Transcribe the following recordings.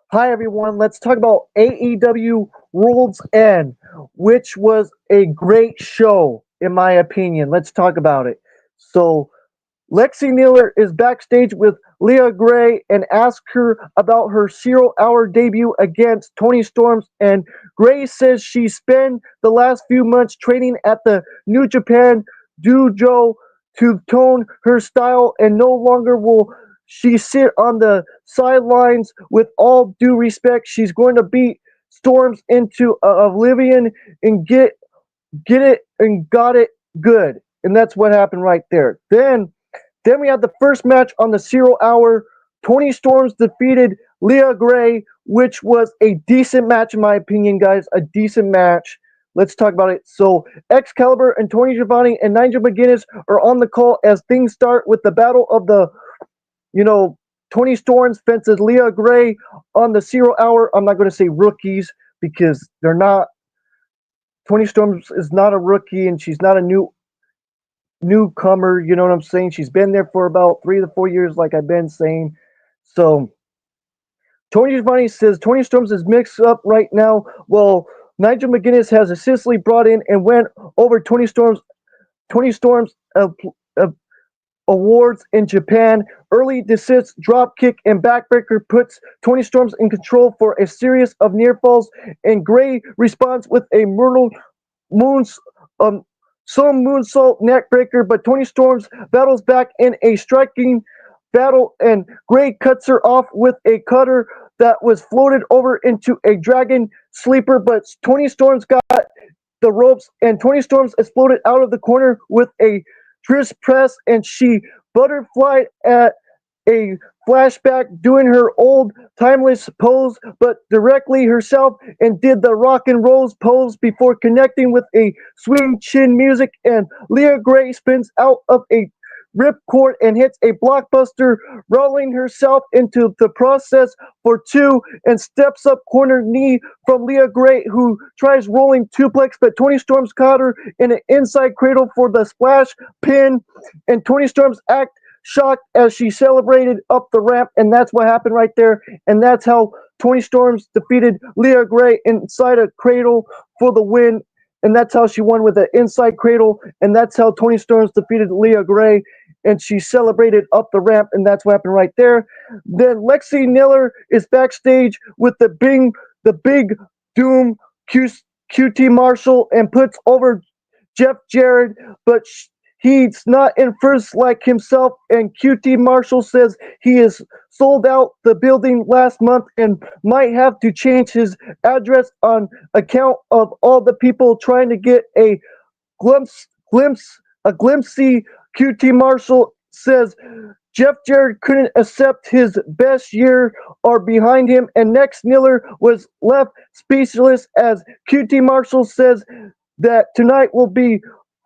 Hi everyone, let's talk about AEW Worlds End, which was a great show in my opinion. Let's talk about it. So, Lexi Miller is backstage with Leah Gray and asks her about her 0 hour debut against Tony Storms, and Gray says she spent the last few months training at the New Japan Dojo to tone her style and no longer will she sit on the sidelines. With all due respect, she's going to beat Storms into oblivion and get it and got it good. And that's what happened right there. Then we had the first match on the 0 hour. Tony Storms defeated Leah Gray, which was a decent match in my opinion, guys. A decent match. Let's talk about it. So Excalibur and Tony Giovanni and Nigel McGuinness are on the call as things start with the battle of the, you know, Tony Storms fences Leah Gray on the 0 hour. I'm not going to say rookies because they're not. Tony Storms is not a rookie and she's not a newcomer, you know what I'm saying? She's been there for about 3 to 4 years, like I've been saying. So Tony Giovanni says Tony Storms is mixed up right now. Well, Nigel McGuinness has assistantly brought in and went over Tony Storms uh, awards in Japan. Early desist, drop kick, and backbreaker puts Tony Storms in control for a series of near falls, and Gray responds with a Myrtle Moons um, some moonsault neckbreaker, but Tony Storms battles back in a striking battle, and Gray cuts her off with a cutter that was floated over into a dragon sleeper. But Tony Storms got the ropes, and Tony Storms exploded out of the corner with a twist press, and she butterflied at a flashback doing her old timeless pose, but directly herself, and did the rock and rolls pose before connecting with a swing chin music, and Leah Gray spins out of a ripcord and hits a blockbuster, rolling herself into the process for two, and steps up corner knee from Leah Gray, who tries rolling suplex, but Tony Storms caught her in an inside cradle for the splash pin, and Tony Storms act shocked as she celebrated up the ramp, and that's what happened right there, and that's how Tony Storms defeated Leah Gray inside a cradle for the win, and that's how she won with an inside cradle, and that's how Tony Storms defeated Leah Gray, and she celebrated up the ramp, and that's what happened right there. Then Lexi Miller is backstage with the big Doom QT Marshall and puts over Jeff Jarrett, but he's not in first like himself, and QT Marshall says he is sold out the building last month and might have to change his address on account of all the people trying to get a glimpse glimpse a glimpsey. QT Marshall says Jeff Jarrett couldn't accept his best year are behind him, and next Miller was left speechless as QT Marshall says that tonight will be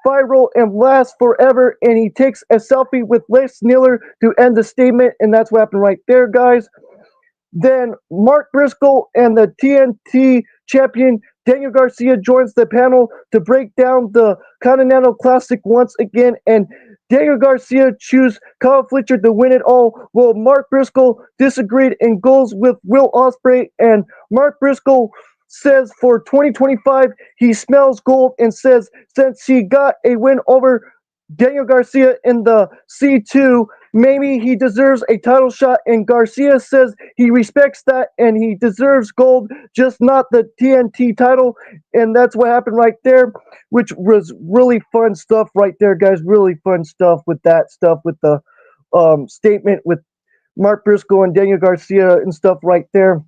viral and last forever, and he takes a selfie with Les Miller to end the statement, and that's what happened right there, guys. Then Mark Briscoe and the TNT champion Daniel Garcia joins the panel to break down the Continental Classic once again, and Daniel Garcia chose Kyle Fletcher to win it all. Well, Mark Briscoe disagreed and goes with Will Ospreay, and Mark Briscoe says for 2025 he smells gold, and says since he got a win over Daniel Garcia in the C2, maybe he deserves a title shot, and Garcia says he respects that and he deserves gold, just not the TNT title, and that's what happened right there, which was really fun stuff right there, guys. Really fun stuff with that stuff with the statement with Mark Briscoe and Daniel Garcia and stuff right there.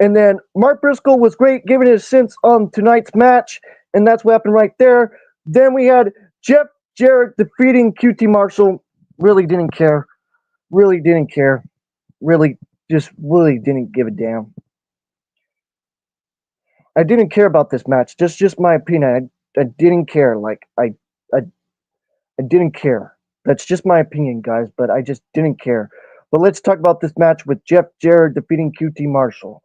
And then Mark Briscoe was great giving his sense on tonight's match, and that's what happened right there. Then we had Jeff Jarrett defeating QT Marshall. Really didn't care. Really didn't care. Really didn't give a damn. I didn't care about this match. Just my opinion. I didn't care. I I didn't care. That's just my opinion, guys, but I just didn't care. But let's talk about this match with Jeff Jarrett defeating QT Marshall.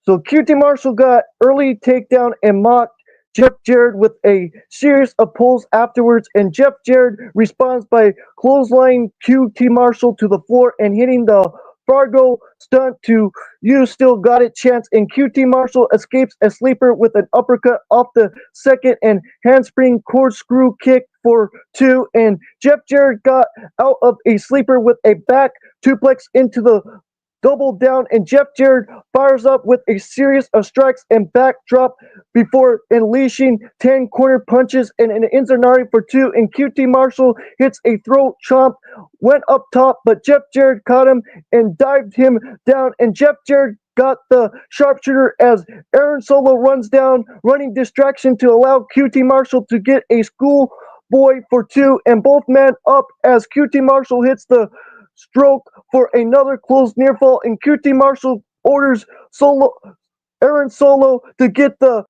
So QT Marshall got early takedown and mocked Jeff Jarrett with a series of pulls afterwards, and Jeff Jarrett responds by clotheslining QT Marshall to the floor and hitting the Fargo stunt to You Still Got It chance, and QT Marshall escapes a sleeper with an uppercut off the second and handspring corkscrew kick for 2, and Jeff Jarrett got out of a sleeper with a back suplex into the double down, and Jeff Jarrett fires up with a series of strikes and backdrop before unleashing 10 corner punches and an Inzanari for 2, and QT Marshall hits a throat chomp, went up top, but Jeff Jarrett caught him and dived him down, and Jeff Jarrett got the sharpshooter as Aaron Solo runs down, running distraction to allow QT Marshall to get a schoolboy for 2, and both men up as QT Marshall hits the stroke for another close near fall, and QT Marshall orders Aaron Solo to get the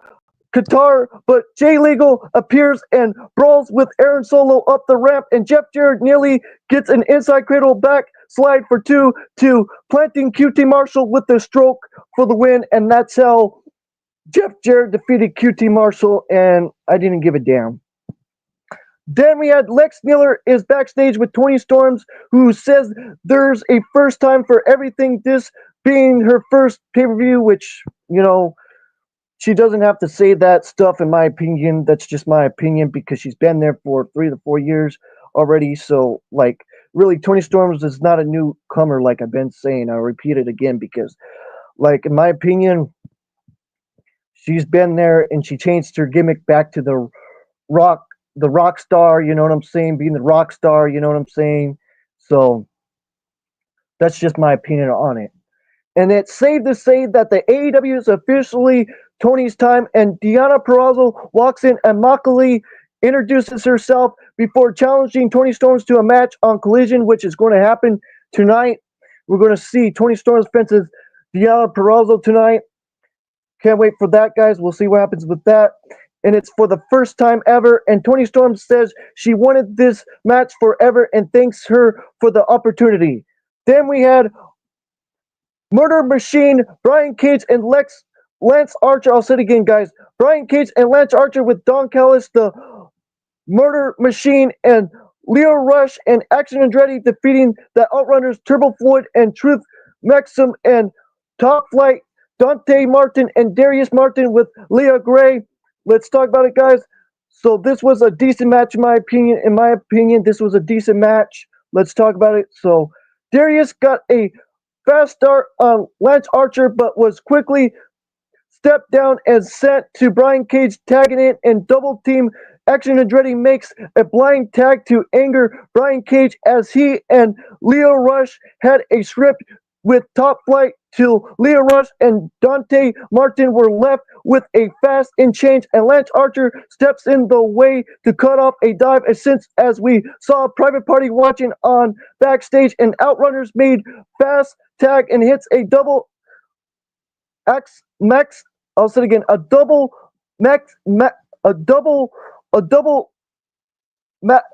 Qatar, but Jay Legal appears and brawls with Aaron Solo up the ramp, and Jeff Jarrett nearly gets an inside cradle back slide for 2 to planting QT Marshall with the stroke for the win, and that's how Jeff Jarrett defeated QT Marshall, and I didn't give a damn. Then we had Lex Miller is backstage with Toni Storms, who says there's a first time for everything, this being her first pay-per-view, which, she doesn't have to say that stuff, in my opinion. That's just my opinion, because she's been there for 3 to 4 years already. So, really, Toni Storms is not a newcomer, like I've been saying. I'll repeat it again, because, in my opinion, she's been there, and she changed her gimmick back to the rock star, you know what I'm saying? Being the rock star, you know what I'm saying? So that's just my opinion on it. And it's safe to say that the AEW is officially Tony's time, and Deonna Purrazzo walks in and mockingly introduces herself before challenging Toni Storms to a match on Collision, which is going to happen tonight. We're going to see Toni Storms fences Deonna Purrazzo tonight. Can't wait for that, guys. We'll see what happens with that. And it's for the first time ever, and Toni Storm says she wanted this match forever and thanks her for the opportunity. Then we had Murder Machine, Brian Cage, and Lance Archer. I'll say it again, guys. Brian Cage and Lance Archer with Don Callis, the Murder Machine, and Leo Rush and Action Andretti defeating the Outrunners, Turbo Floyd and Truth Maxim, and Top Flight, Dante Martin and Darius Martin with Leah Gray. Let's talk about it, guys. So this was a decent match, in my opinion. In my opinion, this was a decent match. Let's talk about it. So Darius got a fast start on Lance Archer, but was quickly stepped down and sent to Brian Cage, tagging in, and double team Action Andretti makes a blind tag to anger Brian Cage, as he and Leo Rush had a script with Top Flight till Leo Rush and Dante Martin were left with a fast in change, and Lance Archer steps in the way to cut off a dive, and since, as we saw a Private Party watching on backstage, and Outrunners made fast tag and hits a double max. I'll say it again, a double max, a double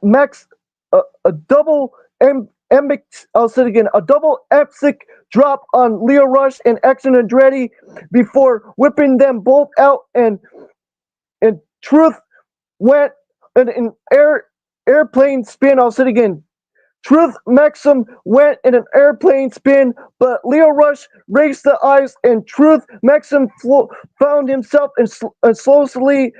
max, a double I'll say it again, a double epic drop on Leo Rush and Action Andretti before whipping them both out, and Truth went in an airplane spin. I'll say it again. Truth Maxim went in an airplane spin, but Leo Rush raised the eyes, and Truth Maxim found himself in slowly,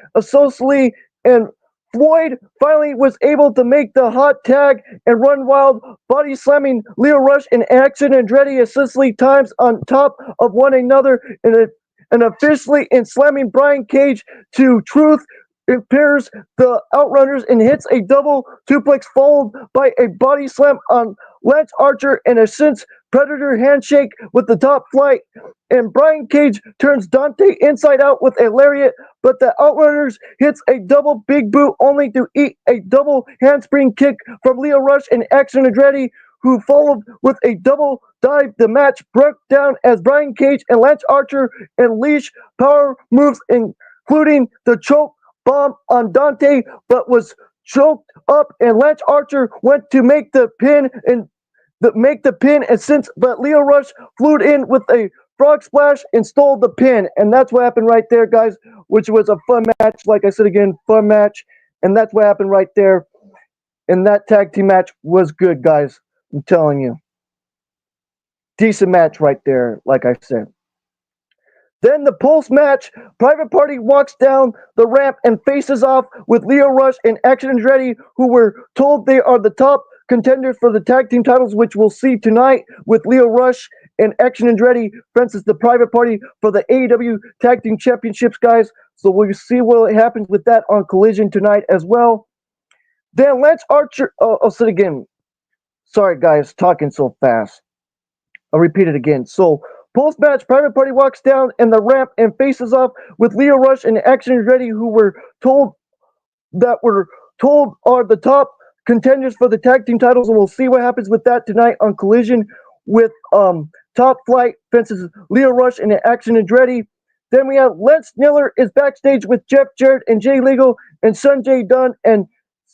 and Floyd finally was able to make the hot tag and run wild, body slamming Leo Rush and Action Andretti assistly times on top of one another, and officially in slamming Brian Cage to Truth. Impairs the Outrunners and hits a double suplex followed by a body slam on Lance Archer and a since Predator handshake with the Top Flight. And Brian Cage turns Dante inside out with a lariat, but the Outrunners hits a double big boot only to eat a double handspring kick from Leo Rush and Action Andretti, who followed with a double dive. The match broke down as Brian Cage and Lance Archer unleashed power moves, including the choke bomb on Dante, but was choked up, and Lance Archer went to make the pin and since, but Leo Rush flew in with a frog splash and stole the pin, and that's what happened right there, guys, which was a fun match. Like I said again, fun match, and that's what happened right there. And that tag team match was good, guys. I'm telling you. Decent match right there, like I said. Then the post-match, Private Party walks down the ramp and faces off with Lio Rush and Action Andretti, who were told they are the top contenders for the tag team titles, which we'll see tonight with Lio Rush and Action Andretti versus the Private Party for the AEW Tag Team Championships, guys. So we'll see what happens with that on Collision tonight as well. Then Lance Archer. I'll say it again. Sorry, guys, talking so fast. I'll repeat it again. So, post match, Private Party walks down and the ramp and faces off with Lio Rush and Action Andretti, who were told are the top contenders for the tag team titles, and we'll see what happens with that tonight on Collision with Top Flight versus Lio Rush and Action Andretti. Then we have Lance Miller is backstage with Jeff Jarrett and Jay Legal and Sanjay Dunn and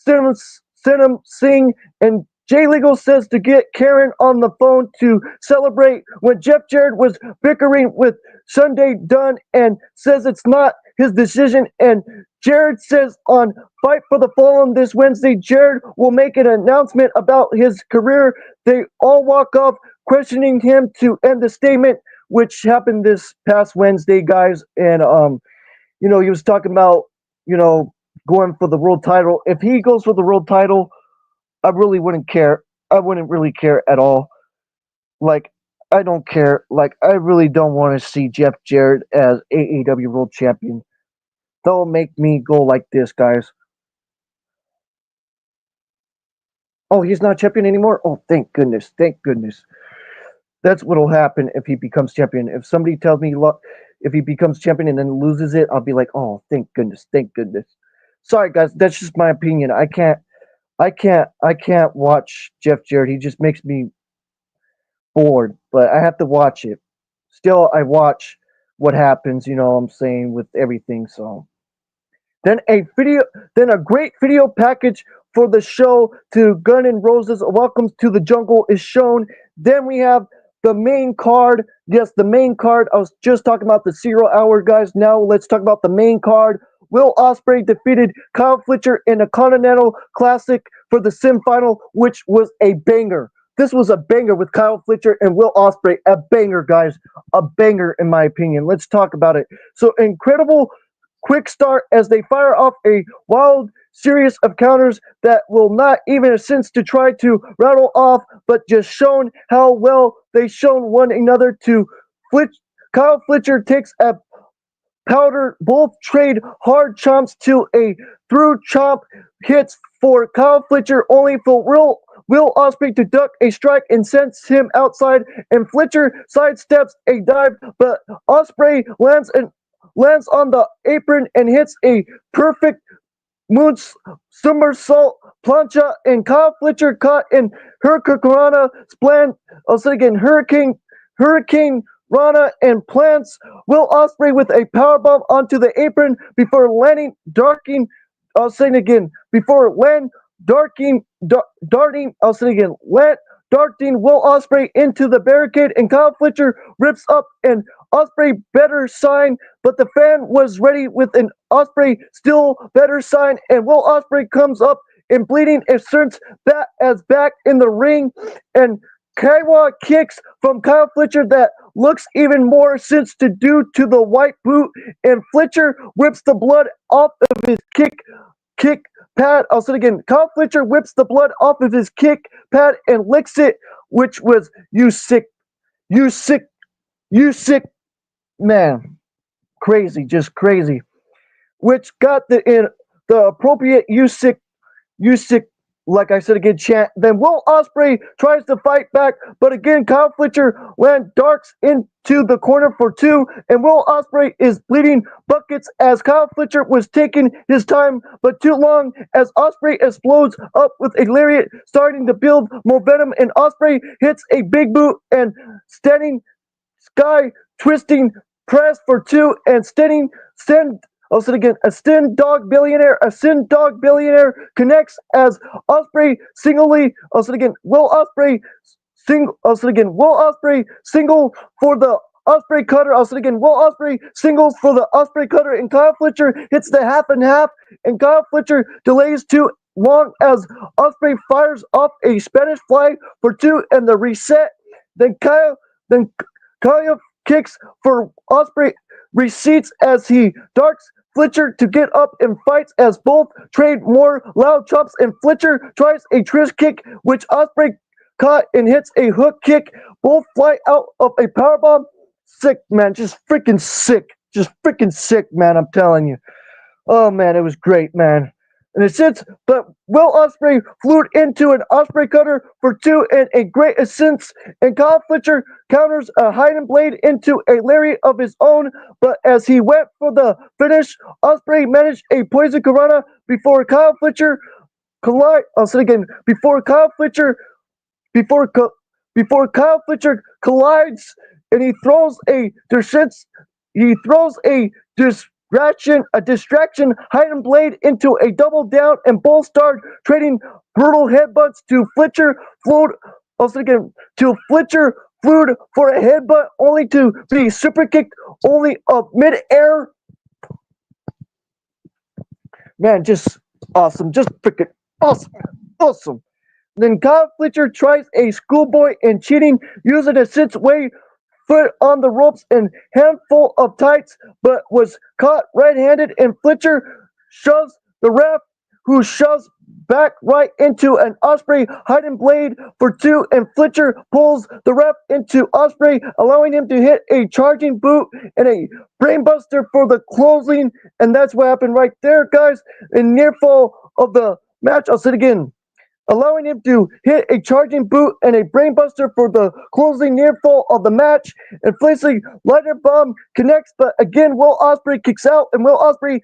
Sinam Singh, and Jay Legal says to get Karen on the phone to celebrate when Jeff Jarrett was bickering with Sunday Dunn and says it's not his decision. And Jarrett says on Fight for the Fallen this Wednesday, Jarrett will make an announcement about his career. They all walk off questioning him to end the statement, which happened this past Wednesday, guys. And, he was talking about, going for the world title. If he goes for the world title, I really wouldn't care. I wouldn't really care at all. Like, I don't care. Like, I really don't want to see Jeff Jarrett as AEW World Champion. That'll make me go like this, guys. Oh, he's not champion anymore? Oh, thank goodness. Thank goodness. That's what'll happen if he becomes champion. If somebody tells me, look, if he becomes champion and then loses it, I'll be like, oh, thank goodness. Thank goodness. Sorry, guys. That's just my opinion. I can't watch Jeff Jarrett. He just makes me bored, but I have to watch it. Still, I watch what happens, what I'm saying, with everything. So then a great video package for the show to Gun N' Roses Welcome to the Jungle is shown. Then we have the main card. Yes, the main card. I was just talking about the 0 hour, guys. Now let's talk about the main card. Will Ospreay defeated Kyle Fletcher in a Continental Classic for the Sim Final, which was a banger. This was a banger with Kyle Fletcher and Will Ospreay. A banger, guys. A banger, in my opinion. Let's talk about it. So, incredible quick start as they fire off a wild series of counters that will not even a sense to try to rattle off, but just shown how well they shown one another to Kyle Fletcher takes a powder, both trade hard chomps to a through chomp hits for Kyle Fletcher, only for Will Ospreay to duck a strike and sends him outside, and Fletcher sidesteps a dive, but Ospreay lands on the apron and hits a perfect moon somersault plancha, and Kyle Fletcher caught in Hurricane Hurricane Rana and plants Will Ospreay with a powerbomb onto the apron before landing darting. I'll say it again. Before darting. Darting Will Ospreay into the barricade, and Kyle Fletcher rips up an Ospreay better sign, but the fan was ready with an Ospreay still better sign, and Will Ospreay comes up and bleeding and turns back in the ring, and Kaiwa kicks from Kyle Fletcher that looks even more sense to do to the white boot, and Fletcher whips the blood off of his kick pad. I'll say it again. Kyle Fletcher whips the blood off of his kick pad and licks it, which was you sick man. Crazy, just crazy. Which got the appropriate you sick, like I said again, chant. Then Will Ospreay tries to fight back, but again, Kyle Fletcher darts into the corner for 2, and Will Ospreay is bleeding buckets as Kyle Fletcher was taking his time, but too long as Ospreay explodes up with a lariat, starting to build momentum, and Ospreay hits a big boot and standing sky twisting press for 2, and I'll say it again. A Sin Dog Billionaire connects as Ospreay singly. I'll say it again. Will Ospreay single for the Ospreay cutter. I'll say it again. Will Ospreay singles for the Ospreay cutter, and Kyle Fletcher hits the half and half, and Kyle Fletcher delays too long as Ospreay fires off a Spanish fly for 2 and the reset. Then Kyle Then Kaya kicks for Osprey receipts as he darts Fletcher to get up and fights as both trade more loud chops and Fletcher tries a trish kick which Osprey caught and hits a hook kick. Both fly out of a powerbomb. Sick, man. Just freaking sick. Just freaking sick, man. I'm telling you. Oh, man. It was great, man. And it sits, but Will Ospreay flew into an Osprey cutter for two and a great assist, and Kyle Fletcher counters a hiding blade into a lariat of his own, but as he went for the finish, Ospreay managed a poison Corona before Kyle Fletcher collide. I'll say it again. Before Kyle Fletcher collides, and he throws a distraction hiding blade into a double down, and both start trading brutal headbutts to Fletcher. Flowed, also again, to Fletcher flew for a headbutt only to be super kicked only up mid-air. Man, just awesome. Just freaking awesome. Awesome. Then Kyle Fletcher tries a schoolboy and cheating, using a six way foot on the ropes and handful of tights, but was caught right-handed, and Fletcher shoves the ref, who shoves back right into an Osprey hiding blade for two, and Fletcher pulls the ref into Osprey, allowing him to hit a charging boot and a brainbuster for the closing, and that's what happened right there, guys. In near fall of the match, I'll say it again, allowing him to hit a charging boot and a brainbuster for the closing near fall of the match. And Flacy lighter bomb connects, but again Will Ospreay kicks out, and Will Ospreay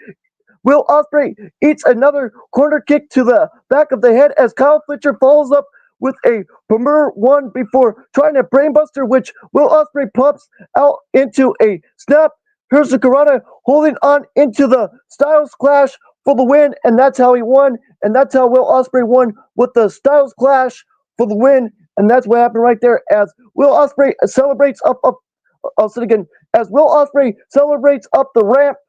eats another corner kick to the back of the head as Kyle Fletcher follows up with a premier one before trying a brainbuster, which Will Ospreay pops out into a snap. Here's the Karana holding on into the Styles Clash for the win, and that's how he won, and that's how Will Ospreay won with the Styles Clash for the win, and that's what happened right there as Will Ospreay celebrates I'll say it again, as Will Ospreay celebrates up the ramp.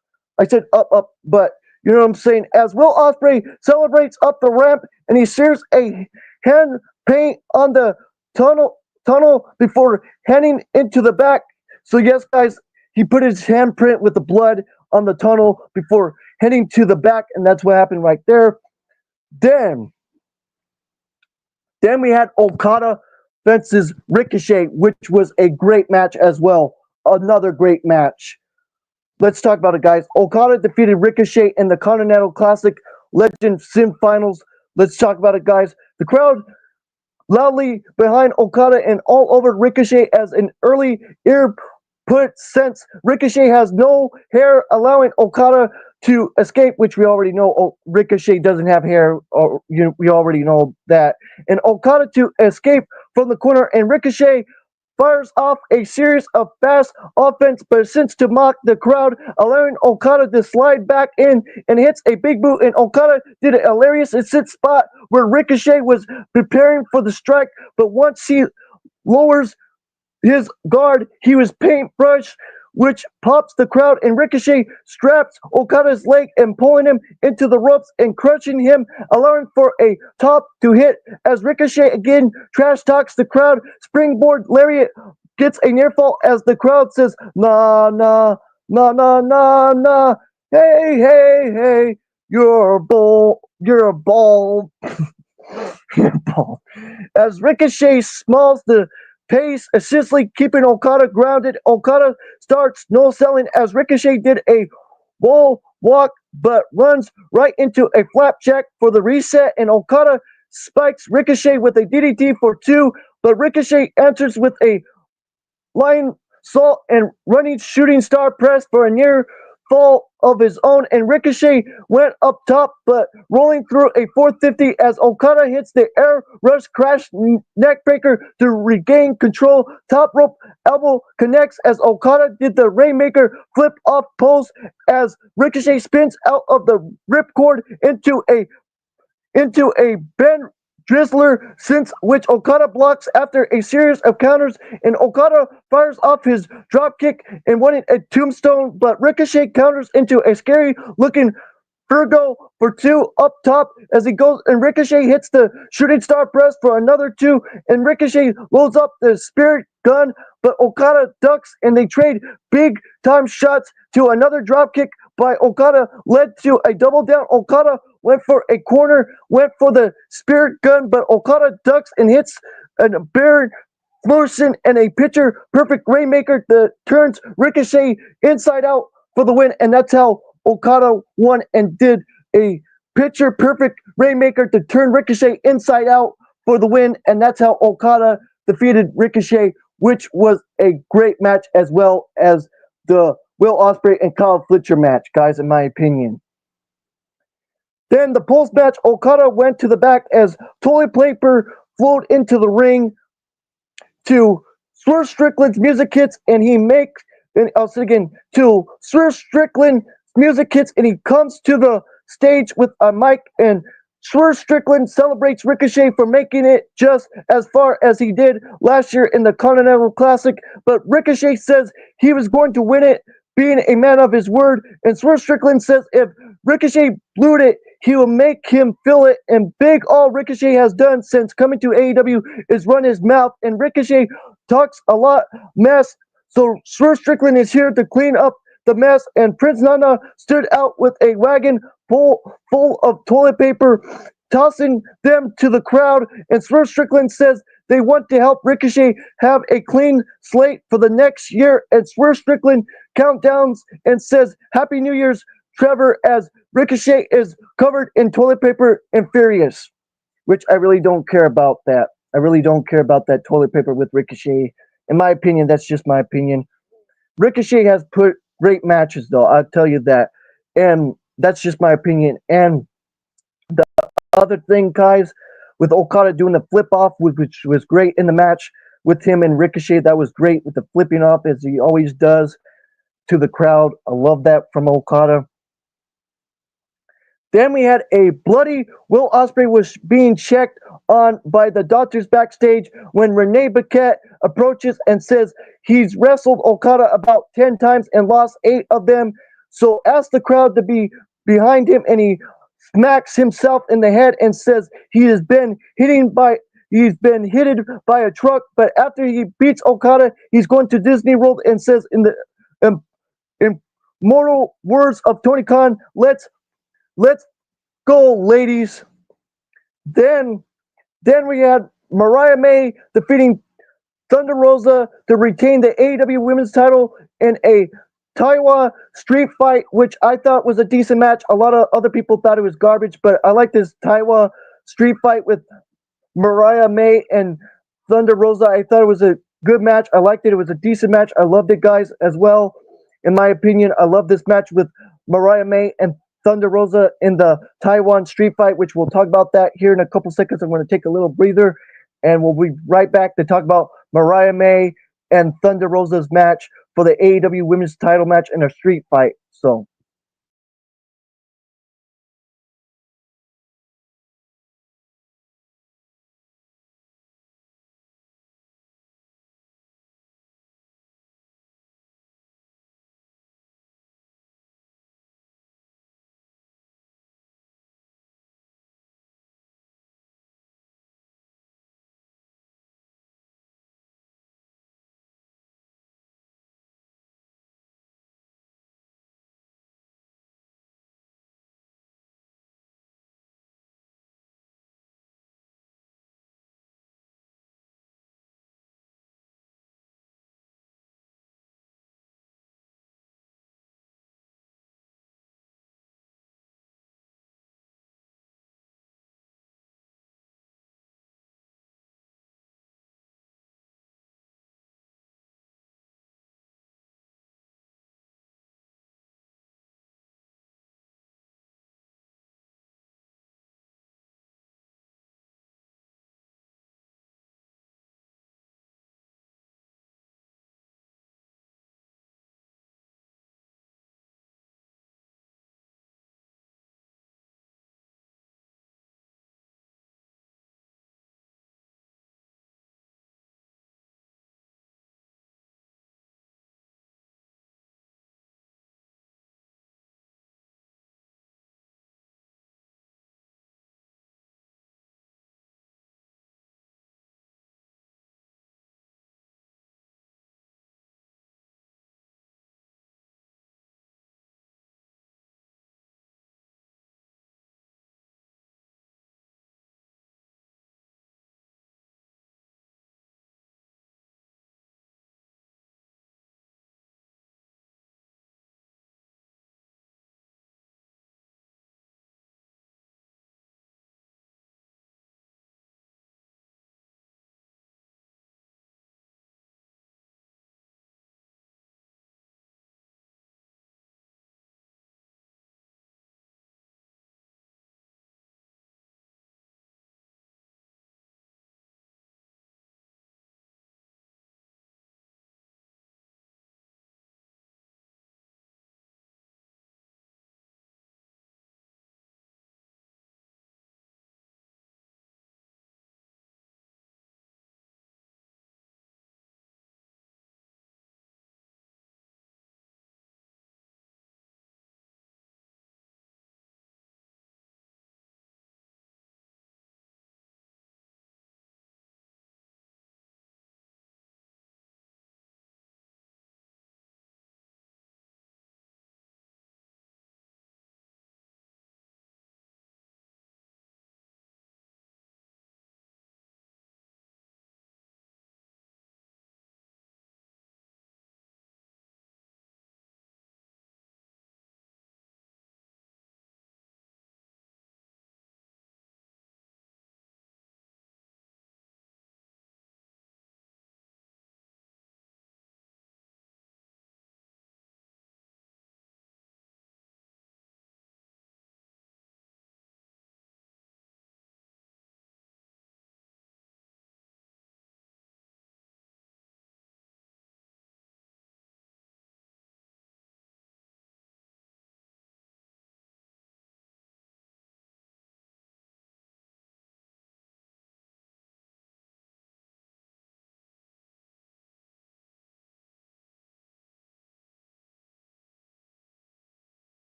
I said up, but you know what I'm saying. As Will Ospreay celebrates up the ramp, and he sears a hand paint on the tunnel before heading into the back. So yes, guys, he put his handprint with the blood on the tunnel before heading to the back, and that's what happened right there. Then we had Okada versus Ricochet, which was a great match as well. Another great match. Let's talk about it, guys. Okada defeated Ricochet in the Continental Classic Legend Sim Finals. Let's talk about it, guys. The crowd loudly behind Okada and all over Ricochet as an early ear put since Ricochet has no hair, allowing Okada to escape, which we already know. Ricochet doesn't have hair, or we already know that. And Okada to escape from the corner, and Ricochet fires off a series of fast offense, but since to mock the crowd, allowing Okada to slide back in and hits a big boot, and Okada did a hilarious assist spot where Ricochet was preparing for the strike, but once he lowers his guard, he was paintbrush, which pops the crowd, and Ricochet straps Okada's leg and pulling him into the ropes and crushing him, allowing for a top to hit as Ricochet again trash talks the crowd. Springboard lariat gets a near fall as the crowd says, nah, nah, nah, nah, nah, nah, hey, hey, hey, you're a ball, you're a ball. You're a ball. As Ricochet smalls the pace, assistly keeping Okada grounded. Okada starts no selling as Ricochet did a wall walk, but runs right into a flapjack for the reset, and Okada spikes Ricochet with a DDT for two, but Ricochet answers with a lion salt and running shooting star press for a near fall of his own, and Ricochet went up top, but rolling through a 450 as Okada hits the air rush crash neckbreaker to regain control. Top rope elbow connects as Okada did the Rainmaker flip off post as Ricochet spins out of the ripcord into a Ben Drizzler, since which Okada blocks after a series of counters, and Okada fires off his dropkick and wanting a tombstone, but Ricochet counters into a scary looking Virgo for two up top as he goes, and Ricochet hits the shooting star press for another two, and Ricochet loads up the spirit gun, but Okada ducks and they trade big time shots to another drop kick by Okada led to a double down. Okada went for a corner, went for the spirit gun, but Okada ducks and hits a Baron Morrison and a pitcher perfect rainmaker that turns Ricochet inside out for the win, and that's how Okada won and did a pitcher perfect rainmaker to turn Ricochet inside out for the win, and that's how Okada defeated Ricochet, which was a great match as well as the Will Ospreay and Kyle Fletcher match, guys, in my opinion. Then the post match, Okada went to the back as toilet paper flowed into the ring to Swerve Strickland's music hits, and he makes, and I'll say again, to Swerve Strickland's music hits, and he comes to the stage with a mic, and Swerve Strickland celebrates Ricochet for making it just as far as he did last year in the Continental Classic, but Ricochet says he was going to win it, being a man of his word, and Swerve Strickland says if Ricochet blew it, he will make him feel it, and big all Ricochet has done since coming to AEW is run his mouth, and Ricochet talks a lot mess, so Swerve Strickland is here to clean up the mess, and Prince Nana stood out with a wagon full of toilet paper, tossing them to the crowd, and Swerve Strickland says they want to help Ricochet have a clean slate for the next year, and Swerve Strickland countdowns and says Happy New Year's, Trevor, as Ricochet is covered in toilet paper and furious, which I really don't care about that. I really don't care about that toilet paper with Ricochet. In my opinion, that's just my opinion. Ricochet has put great matches, though, I'll tell you that. And that's just my opinion. And the other thing, guys, with Okada doing the flip off, which was great in the match with him and Ricochet, that was great with the flipping off as he always does to the crowd. I love that from Okada. Then we had a bloody Will Ospreay was being checked on by the doctors backstage when Renee Paquette approaches and says he's wrestled Okada about 10 times and lost 8 of them. So asks the crowd to be behind him, and he smacks himself in the head and says he has been hitting by he's been hit by a truck, but after he beats Okada, he's going to Disney World and says in the um, immortal words of Tony Khan, let's go, ladies. Then we had Mariah May defeating Thunder Rosa to retain the AEW Women's title in a Taiwan street fight, which I thought was a decent match. A lot of other people thought it was garbage, but I like this Taiwan street fight with Mariah May and Thunder Rosa. I thought it was a good match. I liked it. It was a decent match. I loved it, guys, as well. In my opinion, I love this match with Mariah May and Thunder Rosa in the Taiwan street fight, which we'll talk about that here in a couple seconds. I'm going to take a little breather, and we'll be right back to talk about Mariah May and Thunder Rosa's match for the AEW Women's title match in a street fight. So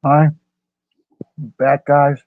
Hi, back guys.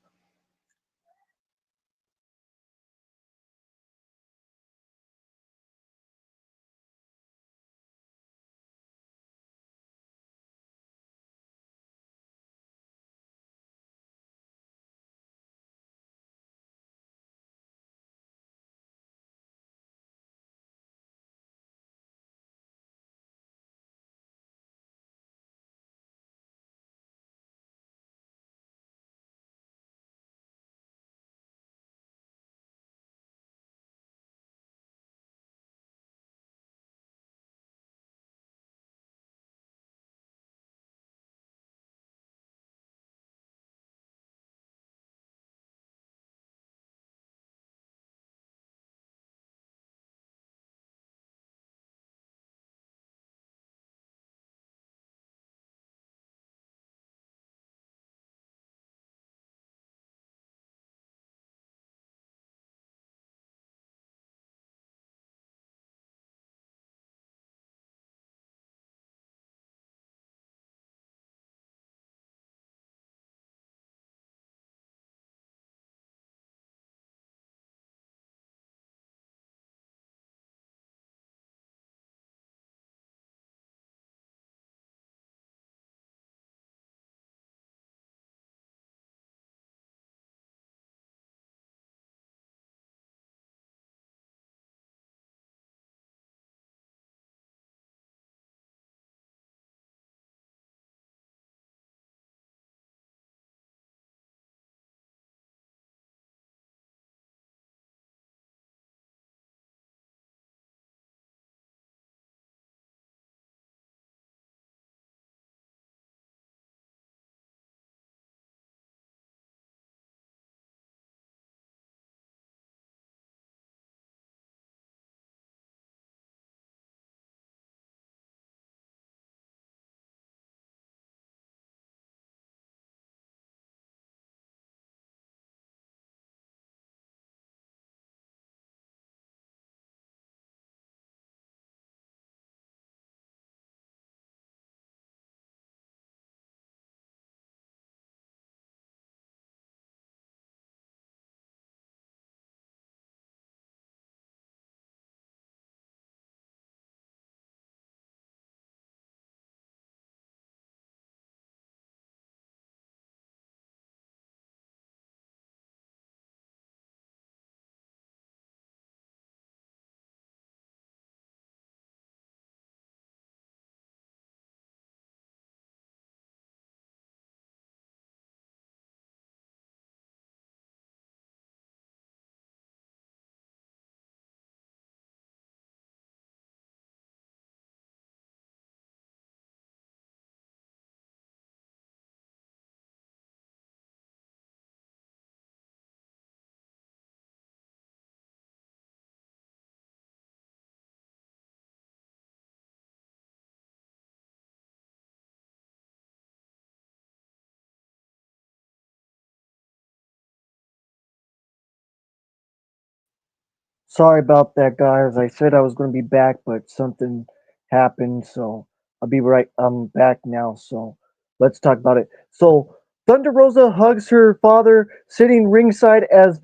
Sorry about that, guys. I said I was going to be back, but something happened, so I'll be right. I'm back now, so let's talk about it. So Thunder Rosa hugs her father, sitting ringside as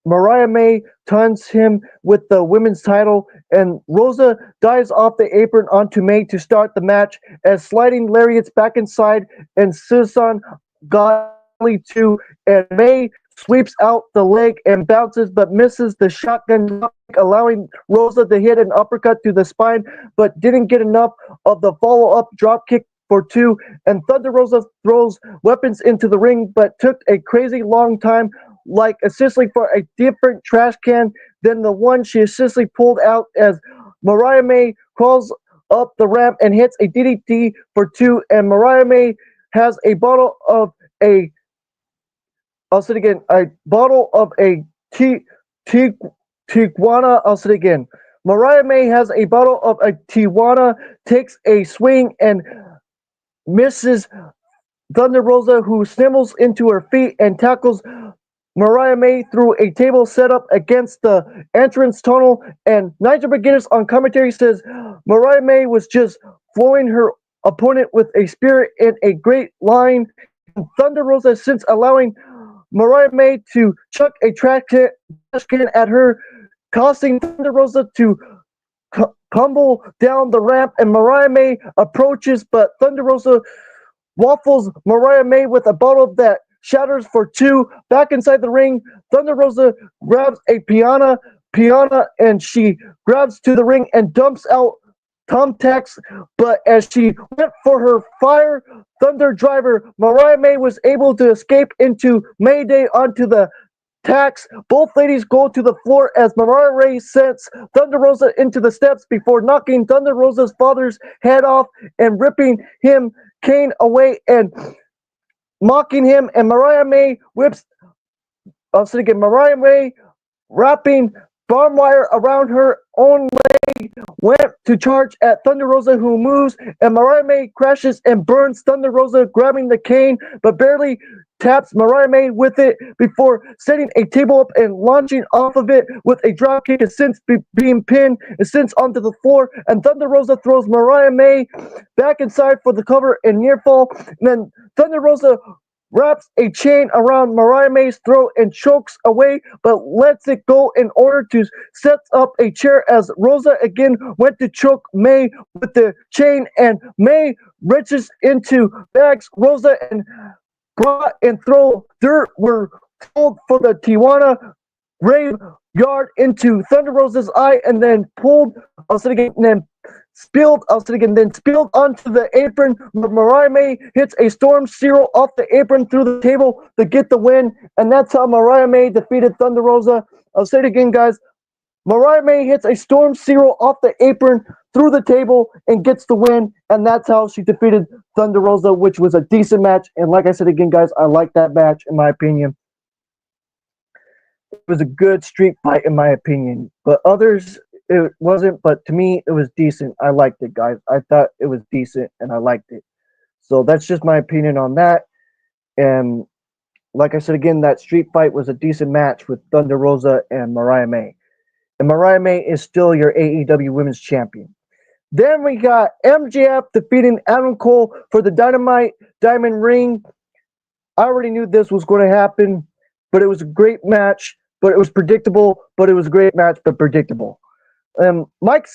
Mariah May taunts him with the women's title, and Rosa dives off the apron onto May to start the match as sliding lariats back inside, and Susan got early too, and May sweeps out the leg and bounces but misses the shotgun dropkick, allowing Rosa to hit an uppercut to the spine, but didn't get enough of the follow-up dropkick for two, and Thunder Rosa throws weapons into the ring, but took a crazy long time, like essentially for a different trash can than the one she essentially pulled out as Mariah May crawls up the ramp and hits a DDT for two, and Mariah May has a bottle of a I'll say it again, a bottle of a Ti- Tijuana. I'll say it again. Mariah May has a bottle of a Tijuana, takes a swing and misses Thunder Rosa, who stumbles into her feet and tackles Mariah May through a table set up against the entrance tunnel, and Nigel McGuinness on commentary says Mariah May was just flowing her opponent with a spirit and a great line. Thunder Rosa since allowing Mariah May to chuck a trash can at her, causing Thunder Rosa to tumble down the ramp, and Mariah May approaches, but Thunder Rosa waffles Mariah May with a bottle that shatters for two. Back inside the ring, Thunder Rosa grabs a piana, and she grabs to the ring and dumps out thumbtacks. But as she went for her fire thunder driver, Mariah May was able to escape into Mayday onto the tacks. Both ladies go to the floor as Mariah May sends Thunder Rosa into the steps before knocking Thunder Rosa's father's head off and ripping him cane away and mocking him. And Mariah May whips. Mariah May wrapping barbed wire around her own leg went to charge at Thunder Rosa, who moves, and Mariah May crashes and burns Thunder Rosa, grabbing the cane, but barely taps Mariah May with it before setting a table up and launching off of it with a drop kick, and since being pinned, and since onto the floor, and Thunder Rosa throws Mariah May back inside for the cover and near fall, and then Thunder Rosa wraps a chain around Mariah May's throat and chokes away, but lets it go in order to set up a chair as Rosa again went to choke May with the chain, and May reaches into bags Rosa and brought and throw dirt were told for the Tijuana graveyard into Thunder Rosa's eye, and then pulled. Then spilled onto the apron, where Mariah May hits a storm zero off the apron through the table to get the win, and that's how Mariah May defeated Thunder Rosa. I'll say it again, guys. Mariah May hits a storm zero off the apron through the table and gets the win, and that's how she defeated Thunder Rosa, which was a decent match. And like I said again, guys, I like that match in my opinion. It was a good street fight in my opinion, but others it wasn't, but to me it was decent. I liked it, guys. I thought it was decent and I liked it. So that's just my opinion on that. And like I said again, that street fight was a decent match with Thunder Rosa and Mariah May. And Mariah May is still your AEW Women's Champion. Then we got MJF defeating Adam Cole for the Dynamite Diamond Ring. I already knew this was going to happen, but it was a great match, but it was predictable, but it was a great match, but predictable. Mike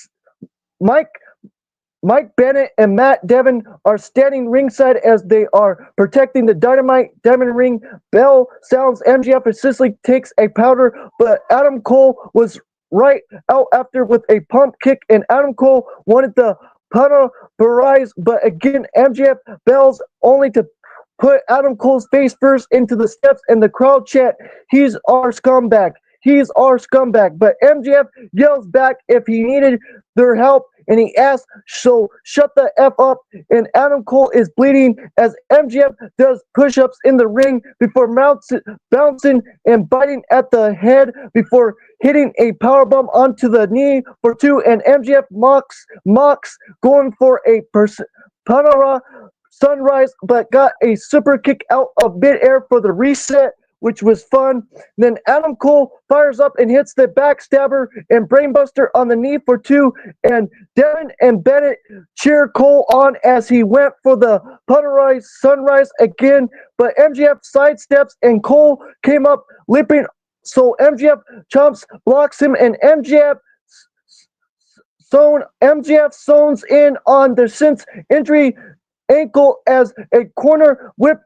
Bennett and Matt Devon are standing ringside as they are protecting the Dynamite Diamond Ring. Bell sounds. MJF assistantly takes a powder, but Adam Cole was right out after with a pump kick, and Adam Cole wanted the pulverize, but again MJF bells only to put Adam Cole's face first into the steps, and the crowd chant, "He's our scumbag. He's our scumbag." But MJF yells back if he needed their help, and he asks, "So shut the F up." And Adam Cole is bleeding as MJF does push-ups in the ring before bouncing and biting at the head before hitting a powerbomb onto the knee for two. And MJF mocks going for a Panera Sunrise, but got a super kick out of midair for the reset, which was fun. Then Adam Cole fires up and hits the backstabber and brainbuster on the knee for two, and Devin and Bennett cheer Cole on as he went for the Panera Sunrise again, but MJF sidesteps and Cole came up limping, so MJF chomps, blocks him, and MJF zones in on the since injury ankle as a corner whip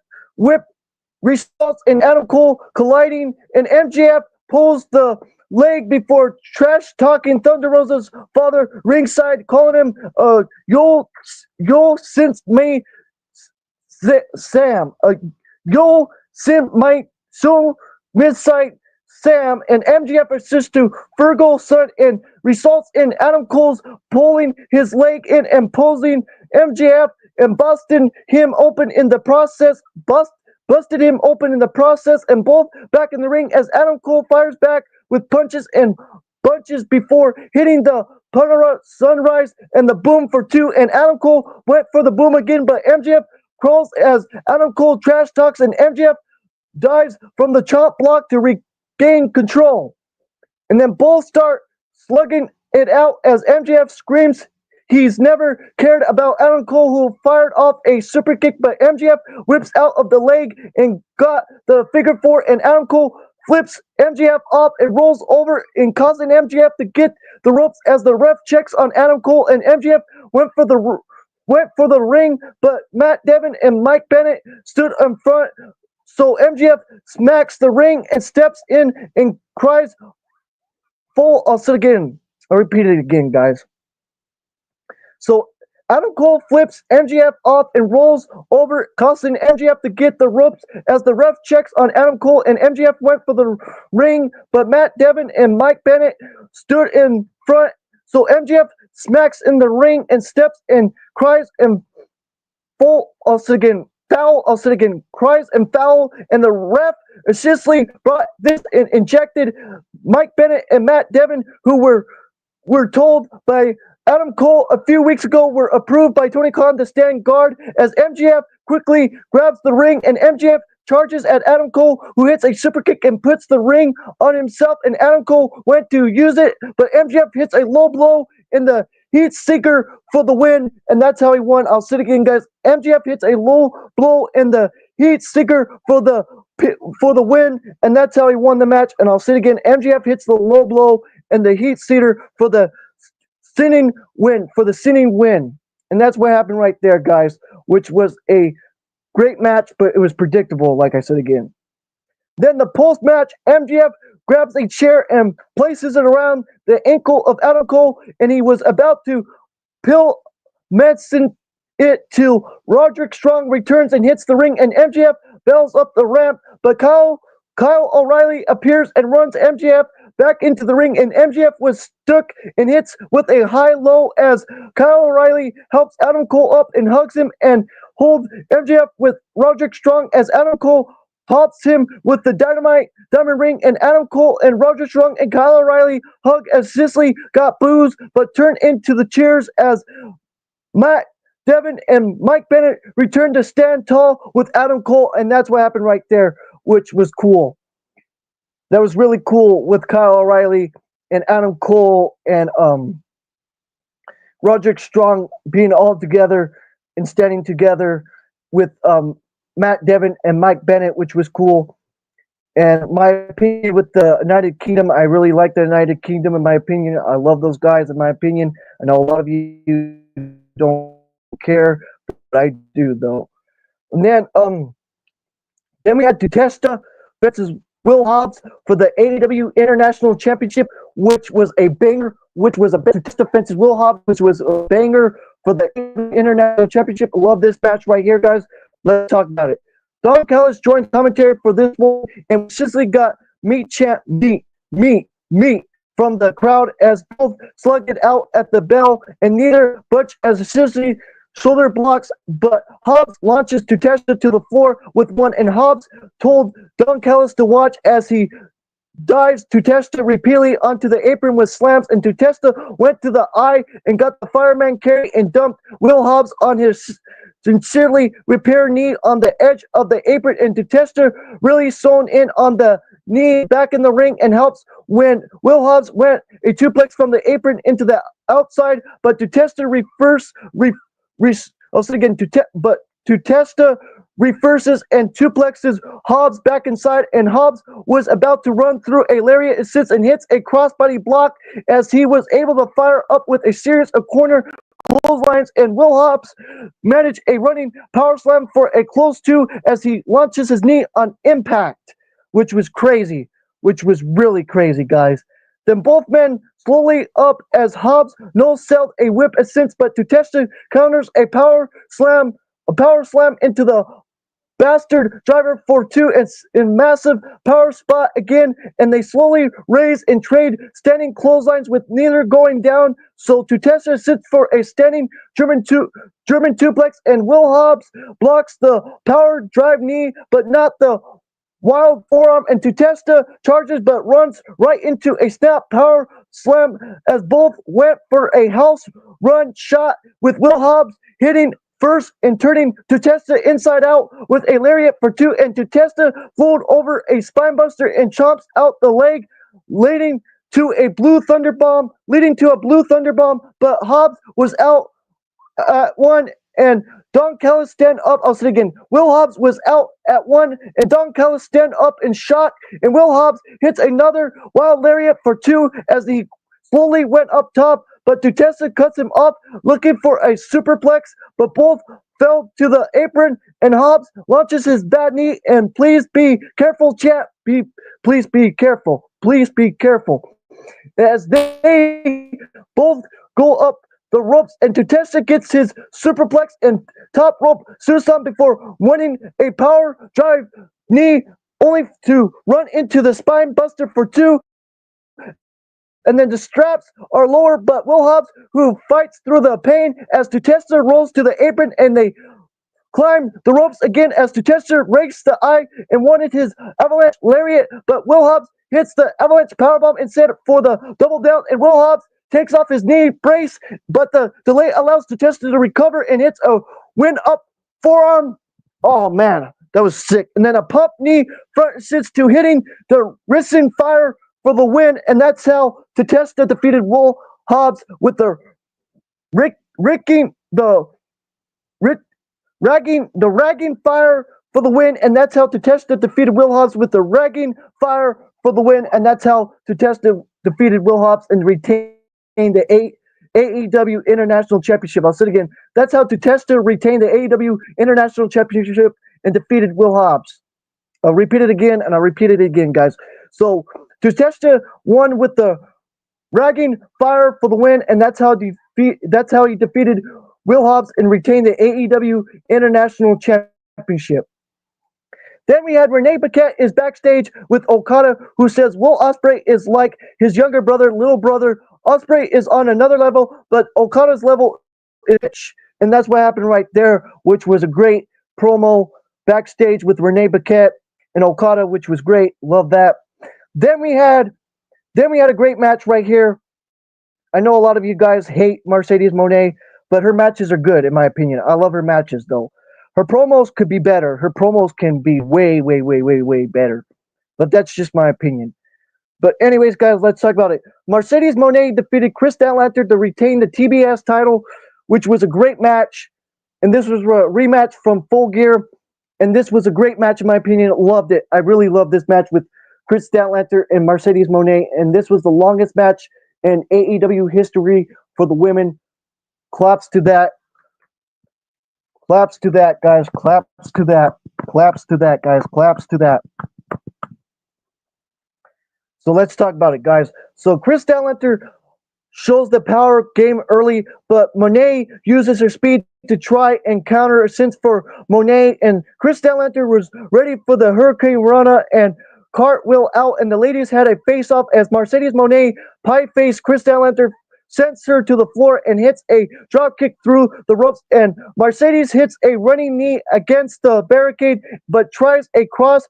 results in Adam Cole colliding, and MJF pulls the leg before trash talking Thunder Rosa's father ringside, calling him yo since me Sam yo sim my so midsight Sam, and MJF assists to Fergal's son and results in Adam Cole's pulling his leg in and posing MJF and busted him open in the process, and both back in the ring as Adam Cole fires back with punches and bunches before hitting the Panera Sunrise and the boom for two, and Adam Cole went for the boom again, but MJF crawls as Adam Cole trash talks, and MJF dives from the chop block to regain control. And then both start slugging it out as MJF screams he's never cared about Adam Cole, who fired off a super kick, but MJF whips out of the leg and got the figure four, and Adam Cole flips MJF off and rolls over and causing MJF to get the ropes as the ref checks on Adam Cole, and MJF went for the ring, but Matt Devin and Mike Bennett stood in front. So MJF smacks the ring and steps in and cries full. I'll say it again. I'll repeat it again, guys. So Adam Cole flips MJF off and rolls over, causing MJF to get the ropes as the ref checks on Adam Cole, and MJF went for the ring, but Matt Devin and Mike Bennett stood in front. So MJF smacks in the ring and steps and cries and full. I'll say it again. Foul. I'll say it again. Cries and foul, and the ref assistly brought this and injected Mike Bennett and Matt Devin, who were told by Adam Cole a few weeks ago, were approved by Tony Khan to stand guard, as MJF quickly grabs the ring and MJF charges at Adam Cole, who hits a super kick and puts the ring on himself, and Adam Cole went to use it, but MJF hits a low blow in the heat seeker for the win, and that's how he won. I'll say it again, guys. MJF hits a low blow in the heat seeker for the win, and that's how he won the match. And I'll say it again. MJF hits the low blow in the heat seeker for the sinning win, and that's what happened right there, guys. Which was a great match, but it was predictable, like I said again. Then the post-match, MJF grabs a chair and places it around the ankle of Adam Cole, and he was about to pill medicine it till Roderick Strong returns and hits the ring, and MJF bails up the ramp, but Kyle O'Reilly appears and runs MJF back into the ring, and MJF was stuck and hits with a high-low as Kyle O'Reilly helps Adam Cole up and hugs him and holds MJF with Roderick Strong as Adam Cole hops him with the diamond ring, and Adam Cole and Roderick Strong and Kyle O'Reilly hug as Sicily got booze but turned into the cheers as Matt Devin and Mike Bennett returned to stand tall with Adam Cole, and that's what happened right there, which was cool. That was really cool with Kyle O'Reilly and Adam Cole and Roderick Strong being all together and standing together with Matt Devin and Mike Bennett, which was cool. And my opinion with the United Kingdom, I really like the United Kingdom. In my opinion, I love those guys. In my opinion, I know a lot of you don't care, but I do though. And then we had Tutesta versus Will Hobbs for the AEW International Championship, which was a banger. Tutesta versus Will Hobbs, which was a banger for the International Championship. I love this match right here, guys. Let's talk about it. Don Callis joined commentary for this one, and Sicily got meat from the crowd as both slugged it out at the bell, and neither Butch as Sicily shoulder blocks, but Hobbs launches Tutesta to the floor with one, and Hobbs told Don Callis to watch as he dives Tutesta repeatedly onto the apron with slams, and Tutesta went to the eye and got the fireman carry and dumped Will Hobbs on his sincerely repair knee on the edge of the apron, and Tutesta really sewn in on the knee back in the ring and helps when Will Hobbs went a suplex from the apron into the outside, but Tutesta Tutesta reverses and suplexes Hobbs back inside, and Hobbs was about to run through a lariat, it sits and hits a crossbody block as he was able to fire up with a series of corner clotheslines, and Will Hobbs managed a running power slam for a close two as he launches his knee on impact, which was really crazy, guys. Then both men slowly up as Hobbs no-selled a whip assist, but Tutesta counters a power slam into the bastard driver for two in massive power spot again, and they slowly raise and trade standing clotheslines with neither going down. So Tutesta sits for a standing German suplex, and Will Hobbs blocks the power drive knee, but not the wild forearm, and Tutesta charges but runs right into a snap power slam as both went for a house run shot, with Will Hobbs hitting first and turning Tutesta inside out with a lariat for two, and Tutesta flowed over a spinebuster and chomps out the leg, leading to a blue thunder bomb, leading to a blue thunder bomb, but Hobbs was out at one, and Don Callis stand up. I'll say it again. Will Hobbs was out at one, and Don Callis stand up and shot, and Will Hobbs hits another wild lariat for two as he slowly went up top, but Tutesa cuts him up, looking for a superplex, but both fell to the apron, and Hobbs launches his bad knee, and please be careful, chat. Please be careful. Please be careful. As they both go up the ropes, and Tutesa gets his superplex and top rope Susan before winning a power drive knee, only to run into the spine buster for two. And then the straps are lower, but Will Hobbs, who fights through the pain as Tutesa rolls to the apron, and they climb the ropes again as Tutesa rakes the eye and wanted his avalanche lariat, but Will Hobbs hits the avalanche powerbomb instead for the double down, and Will Hobbs takes off his knee brace, but the delay allows Tutesa to recover and hits a wind up forearm. Oh man, that was sick. And then a pump knee front sits to hitting the wristing fire for the win, and that's how Tutesa defeated Will Hobbs with the ricking the ragging fire for the win, and that's how Tutesa defeated Will Hobbs with the ragging fire for the win, and that's how Tutesa defeated Will Hobbs and retained the AEW International Championship. I'll say it again. That's how Tutesa retained the AEW International Championship and defeated Will Hobbs. I'll repeat it again, and I'll repeat it again, guys. So Tutesa won with the ragging fire for the win, and that's how he defeated Will Hobbs and retained the AEW International Championship. Then we had Renee Paquette is backstage with Okada, who says Will Ospreay is like his younger brother, little brother. Ospreay is on another level, but Okada's level is rich. And that's what happened right there, which was a great promo backstage with Renee Paquette and Okada, which was great. Love that. Then we had a great match right here. I know a lot of you guys hate Mercedes Moné, but her matches are good, in my opinion. I love her matches, though. Her promos could be better. Her promos can be way, way, way, way, way better. But that's just my opinion. But anyways, guys, let's talk about it. Mercedes Moné defeated Chris Statlander to retain the TBS title, which was a great match. And this was a rematch from Full Gear. And this was a great match, in my opinion. Loved it. I really loved this match with Chris Statlander and Mercedes Moné. And this was the longest match in AEW history for the women. Claps to that. Claps to that, guys. Claps to that. Claps to that, guys. Claps to that. So let's talk about it, guys. So Chris Statlander shows the power game early, but Moné uses her speed to try and counter since for Moné, and Chris Statlander was ready for the Hurricane Rana and cartwheel out, and the ladies had a face-off as Mercedes Moné pie-faced Chris Statlander, sends her to the floor and hits a drop kick through the ropes, and Mercedes hits a running knee against the barricade, but tries a cross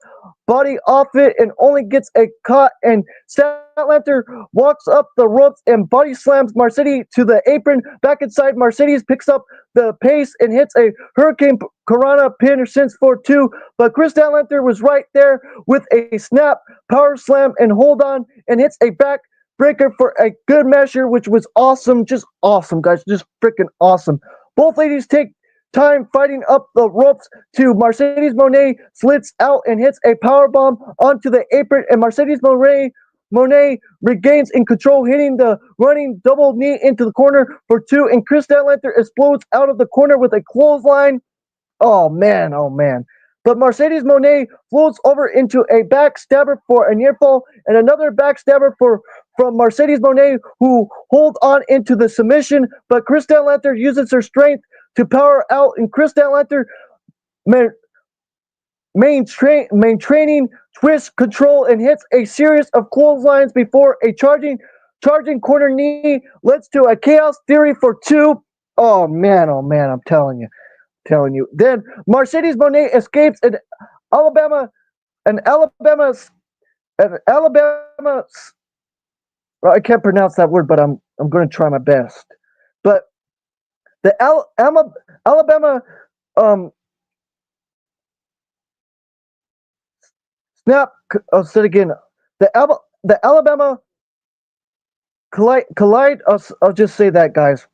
body off it and only gets a cut, and Statlander walks up the ropes and body slams Mercedes to the apron. Back inside, Mercedes picks up the pace and hits a Hurricane Corona pin since for two, but Chris Statlander was right there with a snap, power slam, and hold on, and hits a back breaker for a good measure, which was awesome. Just awesome, guys. Just freaking awesome. Both ladies take time fighting up the ropes to Mercedes Moné slits out and hits a power bomb onto the apron, and Mercedes Moné regains in control, hitting the running double knee into the corner for two, and Chris Statlander explodes out of the corner with a clothesline. Oh man, oh man. But Mercedes Moné floats over into a backstabber for a near fall, and another backstabber from Mercedes Moné, who hold on into the submission, but Chris Statlander uses her strength to power out, and Chris Statlander maintaining twist control and hits a series of clotheslines before a charging corner knee leads to a chaos theory for two. Oh man, I'm telling you. Then Mercedes Moné escapes Alabama, an Alabama. Well, I can't pronounce that word, but I'm going to try my best. But the Alabama snap. I'll say it again. The Alabama collide. I'll just say that, guys.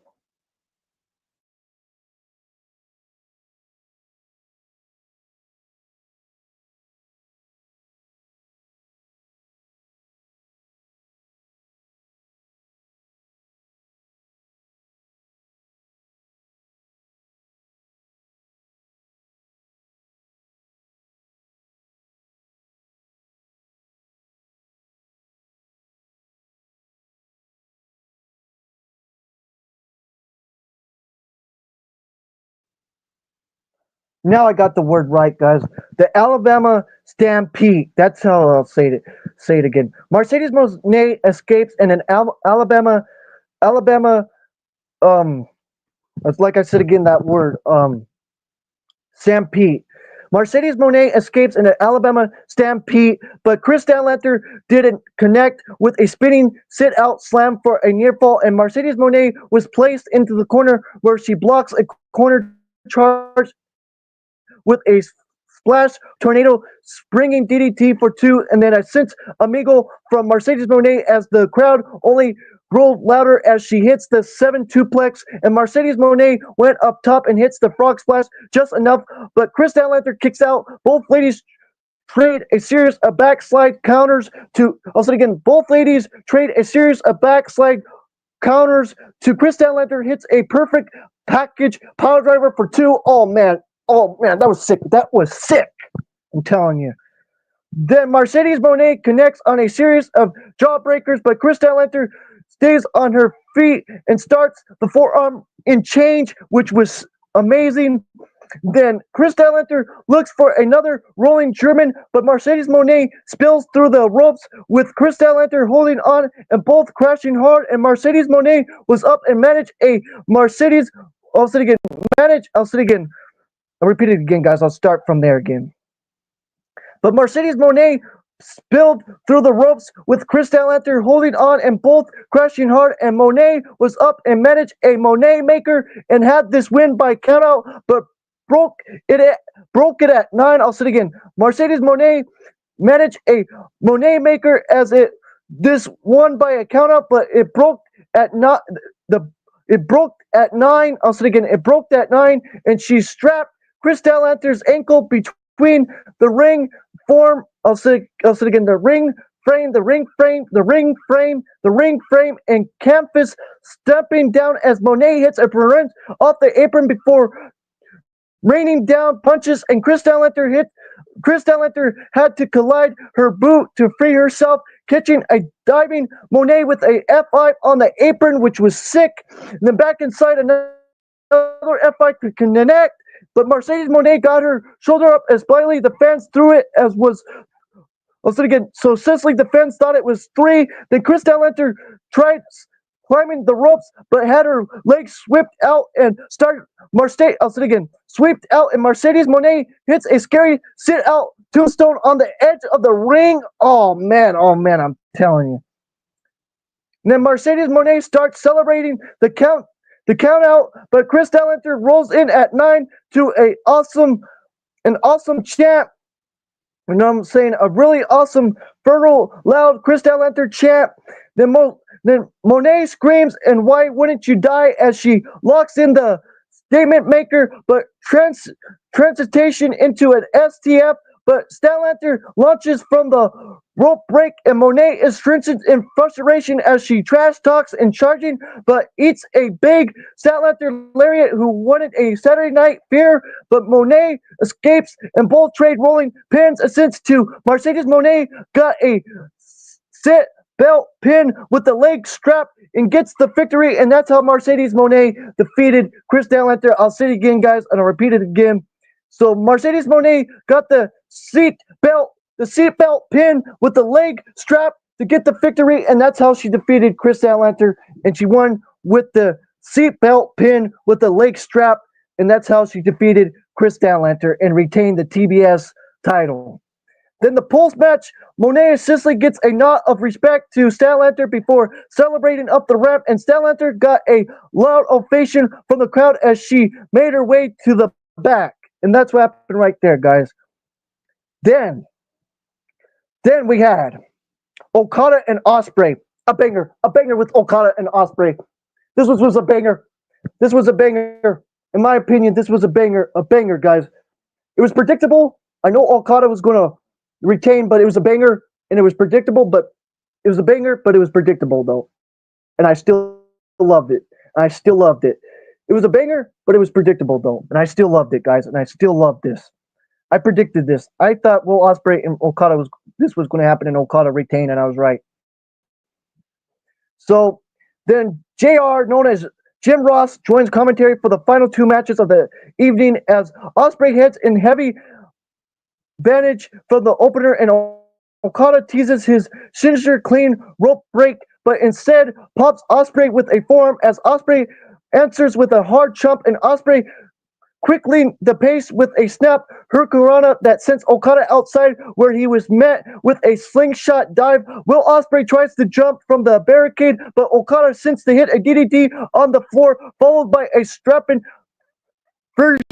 Now I got the word right, guys. The Alabama Stampede. That's how I'll say it. Say it again. Mercedes Monet escapes in an Alabama. Um, it's like I said again that word. Stampede. Mercedes Monet escapes in an Alabama stampede, but Chris Statlander didn't connect with a spinning sit-out slam for a near fall, and Mercedes Monet was placed into the corner where she blocks a corner charge with a splash tornado springing DDT for two, and then a cinch amigo from Mercedes Monet as the crowd only rolled louder as she hits the 7 2plex, and Mercedes Monet went up top and hits the frog splash just enough, but Chris Statlander kicks out. Both ladies trade a series of backslide counters to, I'll say it again, both ladies trade a series of backslide counters to Chris Statlander hits a perfect package power driver for two. Oh man, that was sick. That was sick. I'm telling you. Then Mercedes Monet connects on a series of jawbreakers, but Chris Statlander stays on her feet and starts the forearm in change, which was amazing. Then Chris Statlander looks for another rolling German, but Mercedes Monet spills through the ropes with Chris Statlander holding on and both crashing hard. And Mercedes Monet was up and managed a Mercedes. I'll say it again. I'll say it again. I'll repeat it again, guys. I'll start from there again. But Mercedes Monet spilled through the ropes with Chris Statlander holding on and both crashing hard, and Monet was up and managed a Monet maker and had this win by countout, but broke broke it at 9. I'll say it again. Mercedes Monet managed a Monet maker as this won by a countout, but it broke at not the it broke at 9. I'll say it again. It broke at 9, and she strapped Chris Statlander's ankle between the ring form. I'll say it again. The ring frame, and canvas, stepping down as Monet hits a parent off the apron before raining down punches, and Chris Statlander had to collide her boot to free herself, catching a diving Monet with a F5 on the apron, which was sick. And then back inside, another F5 to connect, but Mercedes Monet got her shoulder up as blindly the fans threw it as was. I'll say it again. So Cicely, the fans thought it was 3. Then Chris Statlander tried climbing the ropes, but had her legs swept out and started Mercedes. I'll say it again. Swept out, and Mercedes Monet hits a scary sit out tombstone on the edge of the ring. Oh man, I'm telling you. And then Mercedes Monet starts celebrating the count out, but Chris Statlander rolls in at 9 to an awesome chant. You know what I'm saying? A really awesome, fertile, loud Chris Statlander chant. Then Monet screams, and why wouldn't you die, as she locks in the statement maker, but transitation into an STF. But Statlander launches from the rope break, and Monet is stringent in frustration as she trash talks and charging, but eats a big Statlander lariat who wanted a Saturday Night Fear, but Monet escapes, and both trade rolling pins. Since to Mercedes Monet got a sit belt pin with the leg strap and gets the victory, and that's how Mercedes Monet defeated Chris Statlander. I'll say it again, guys, and I'll repeat it again. So Mercedes Monet got the seatbelt pin with the leg strap to get the victory, and that's how she defeated Chris Statlander, and she won with the seatbelt pin with the leg strap, and that's how she defeated Chris Statlander and retained the TBS title. Then the post-match, Monet and Cicely gets a nod of respect to Statlander before celebrating up the ramp, and Statlander got a loud ovation from the crowd as she made her way to the back. And that's what happened right there, guys. Then we had Okada and Ospreay. a banger with Okada and Osprey. This was a banger. This was a banger. In my opinion, this was a banger, guys. It was predictable. I know Okada was going to retain, but it was a banger, and it was predictable. But it was a banger, but it was predictable though, and I still loved it. I still loved it. It was a banger, but it was predictable though, and I still loved it, guys, and I still loved this. I predicted this. I thought Will Ospreay and Okada was this was going to happen, and Okada retain, and I was right. So then JR, known as Jim Ross, joins commentary for the final two matches of the evening as Ospreay hits in heavy advantage from the opener and Okada teases his signature clean rope break, but instead pops Ospreay with a forearm as Ospreay answers with a hard chump and Ospreay quickly the pace with a snap hurricanrana that sends Okada outside where he was met with a slingshot dive. Will Ospreay tries to jump from the barricade, but Okada sends to hit a DDT on the floor, followed by a strapping version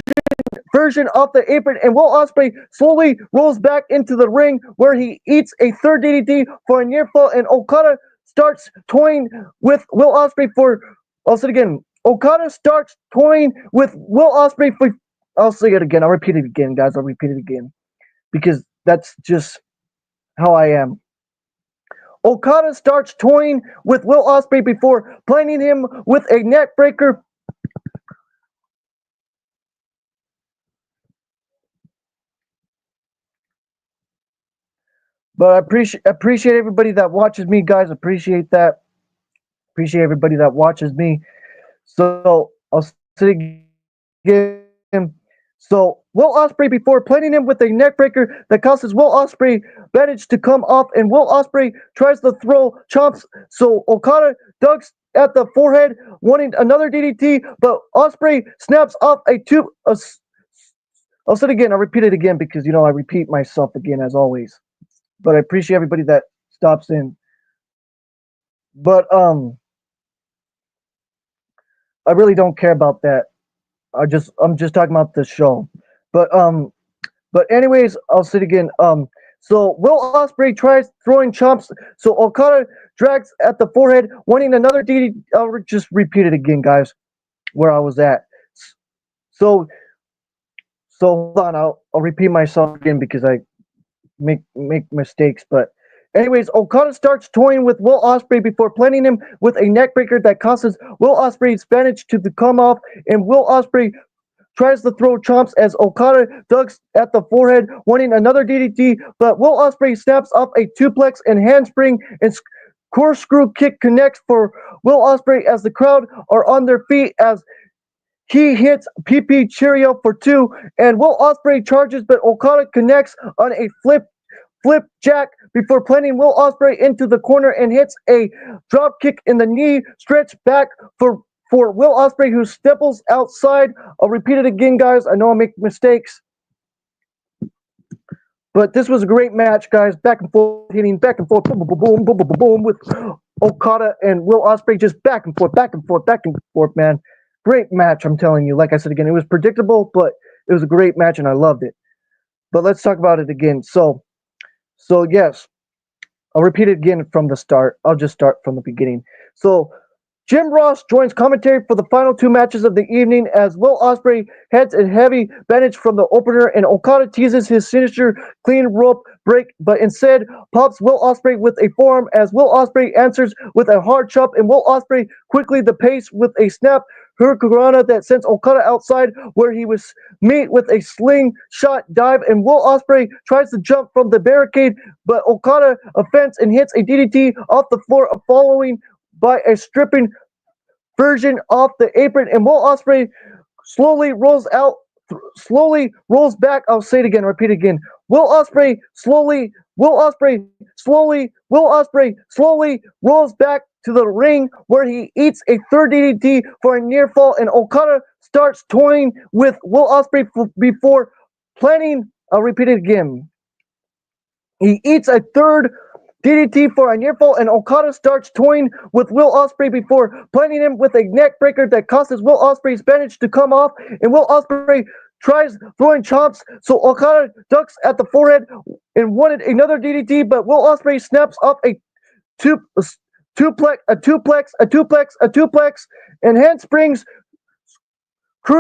version off the apron, and Will Ospreay slowly rolls back into the ring where he eats a third DDT for a near fall, and Okada starts toying with Will Ospreay for. I'll say it again. Okada starts toying with Will Ospreay for. I'll say it again. I'll repeat it again, guys. I'll repeat it again because that's just how I am. Okada starts toying with Will Ospreay before planting him with a neck breaker. But I appreciate everybody that watches me, guys. Appreciate that. Appreciate everybody that watches me. So I'll say it again. So Will Ospreay before planting him with a neckbreaker that causes Will Ospreay managed to come off, and Will Ospreay tries to throw chomps. So Okada ducks at the forehead, wanting another DDT, but Ospreay snaps off a two. I'll say it again. I'll repeat it again because I repeat myself again as always. But I appreciate everybody that stops in. But I really don't care about that. I'm just talking about the show. But anyways, I'll say it again. So Will Ospreay tries throwing chomps. So Okada drags at the forehead, wanting another DDT. I'll just repeat it again, guys, where I was at. So hold on. I'll repeat myself again because I make mistakes. But anyways, Okada starts toying with Will Ospreay before planting him with a neckbreaker that causes Will Ospreay's advantage to come off, and Will Ospreay tries to throw chomps as Okada ducks at the forehead, wanting another DDT, but Will Ospreay snaps off a suplex and handspring, and corkscrew kick connects for Will Ospreay as the crowd are on their feet as he hits PP Cheerio for two, and Will Ospreay charges, but Okada connects on a flip jack before planting Will Ospreay into the corner and hits a drop kick in the knee stretch back for Will Ospreay, who stepples outside. I'll repeat it again, guys. I know I make mistakes. But this was a great match, guys. Back and forth, hitting back and forth, boom, boom, boom, boom, boom, boom, boom, with Okada and Will Ospreay just back and forth, back and forth, back and forth, man. Great match, I'm telling you. Like I said again, it was predictable, but it was a great match, and I loved it. But let's talk about it again. So yes, I'll repeat it again from the start. I'll just start from the beginning. So Jim Ross joins commentary for the final two matches of the evening as Will Ospreay heads a heavy advantage from the opener, and Okada teases his signature clean rope break, but instead pops Will Ospreay with a forearm as Will Ospreay answers with a hard chop, and Will Ospreay quickly the pace with a snap hurricanrana that sends Okada outside where he was met with a slingshot dive, and Will Ospreay tries to jump from the barricade, but Okada offends and hits a DDT off the floor, following by a stripping version off the apron, and Will Ospreay slowly rolls back. I'll say it again, repeat it again. Will Ospreay slowly rolls back to the ring where he eats a third DDT for a near fall, and Okada starts toying with Will Ospreay before planning. I'll repeat it again. He eats a third DDT for a near fall, and Okada starts toying with Will Ospreay before planting him with a neck breaker that causes Will Ospreay's bandage to come off, and Will Ospreay tries throwing chomps, so Okada ducks at the forehead and wanted another DDT, but Will Ospreay snaps off a a two plex, and handsprings.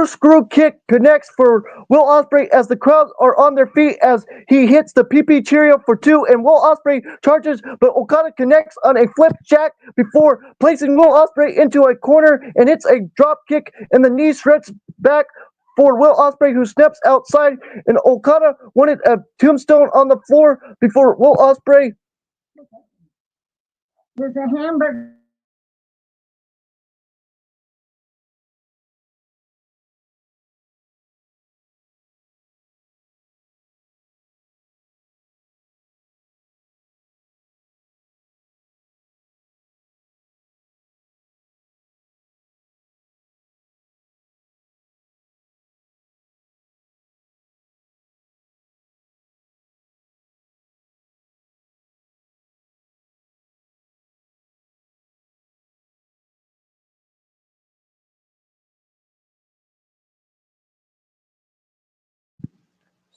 Screw kick connects for Will Ospreay as the crowd are on their feet as he hits the PP Cheerio for two, and Will Ospreay charges, but Okada connects on a flip jack before placing Will Ospreay into a corner and hits a drop kick, and the knee stretches back for Will Ospreay, who snaps outside, and Okada wanted a tombstone on the floor before Will Ospreay. There's a hamburger.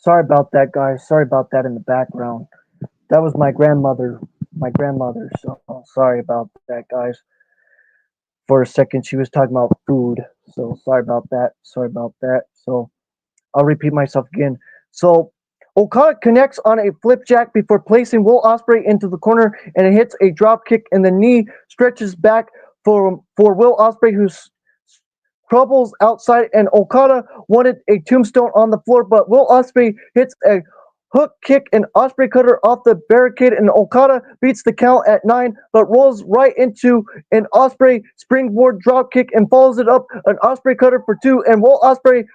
Sorry about that, guys. Sorry about that in the background. That was my grandmother. My grandmother. So sorry about that, guys. For a second, she was talking about food. So sorry about that. Sorry about that. So I'll repeat myself again. So Okada connects on a flipjack before placing Will Ospreay into the corner, and it hits a drop kick, and the knee stretches back for Will Ospreay, who troubles outside, and Okada wanted a tombstone on the floor, but Will Ospreay hits a hook kick and Ospreay cutter off the barricade, and Okada beats the count at 9, but rolls right into an Ospreay springboard drop kick and follows it up an Ospreay cutter for 2, and Will Ospreay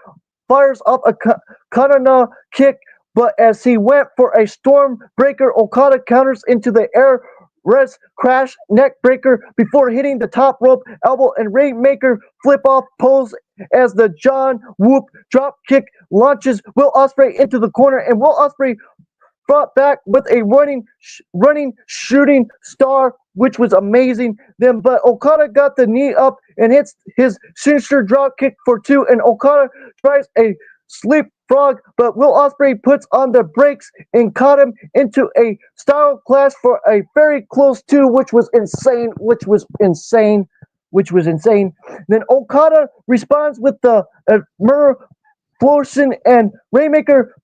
fires off a Katana kick, but as he went for a storm breaker, Okada counters into the air res crash neck breaker before hitting the top rope elbow and Rainmaker flip off pose as the John Whoop drop kick launches Will Ospreay into the corner, and Will Ospreay fought back with a running shooting star, which was amazing. Then, but Okada got the knee up and hits his sinister drop kick for 2, and Okada tries a sleep frog, but Will Ospreay puts on the brakes and caught him into a style clash for a very close 2, which was insane. Then Okada responds with the Mirror Flourishing and Rainmaker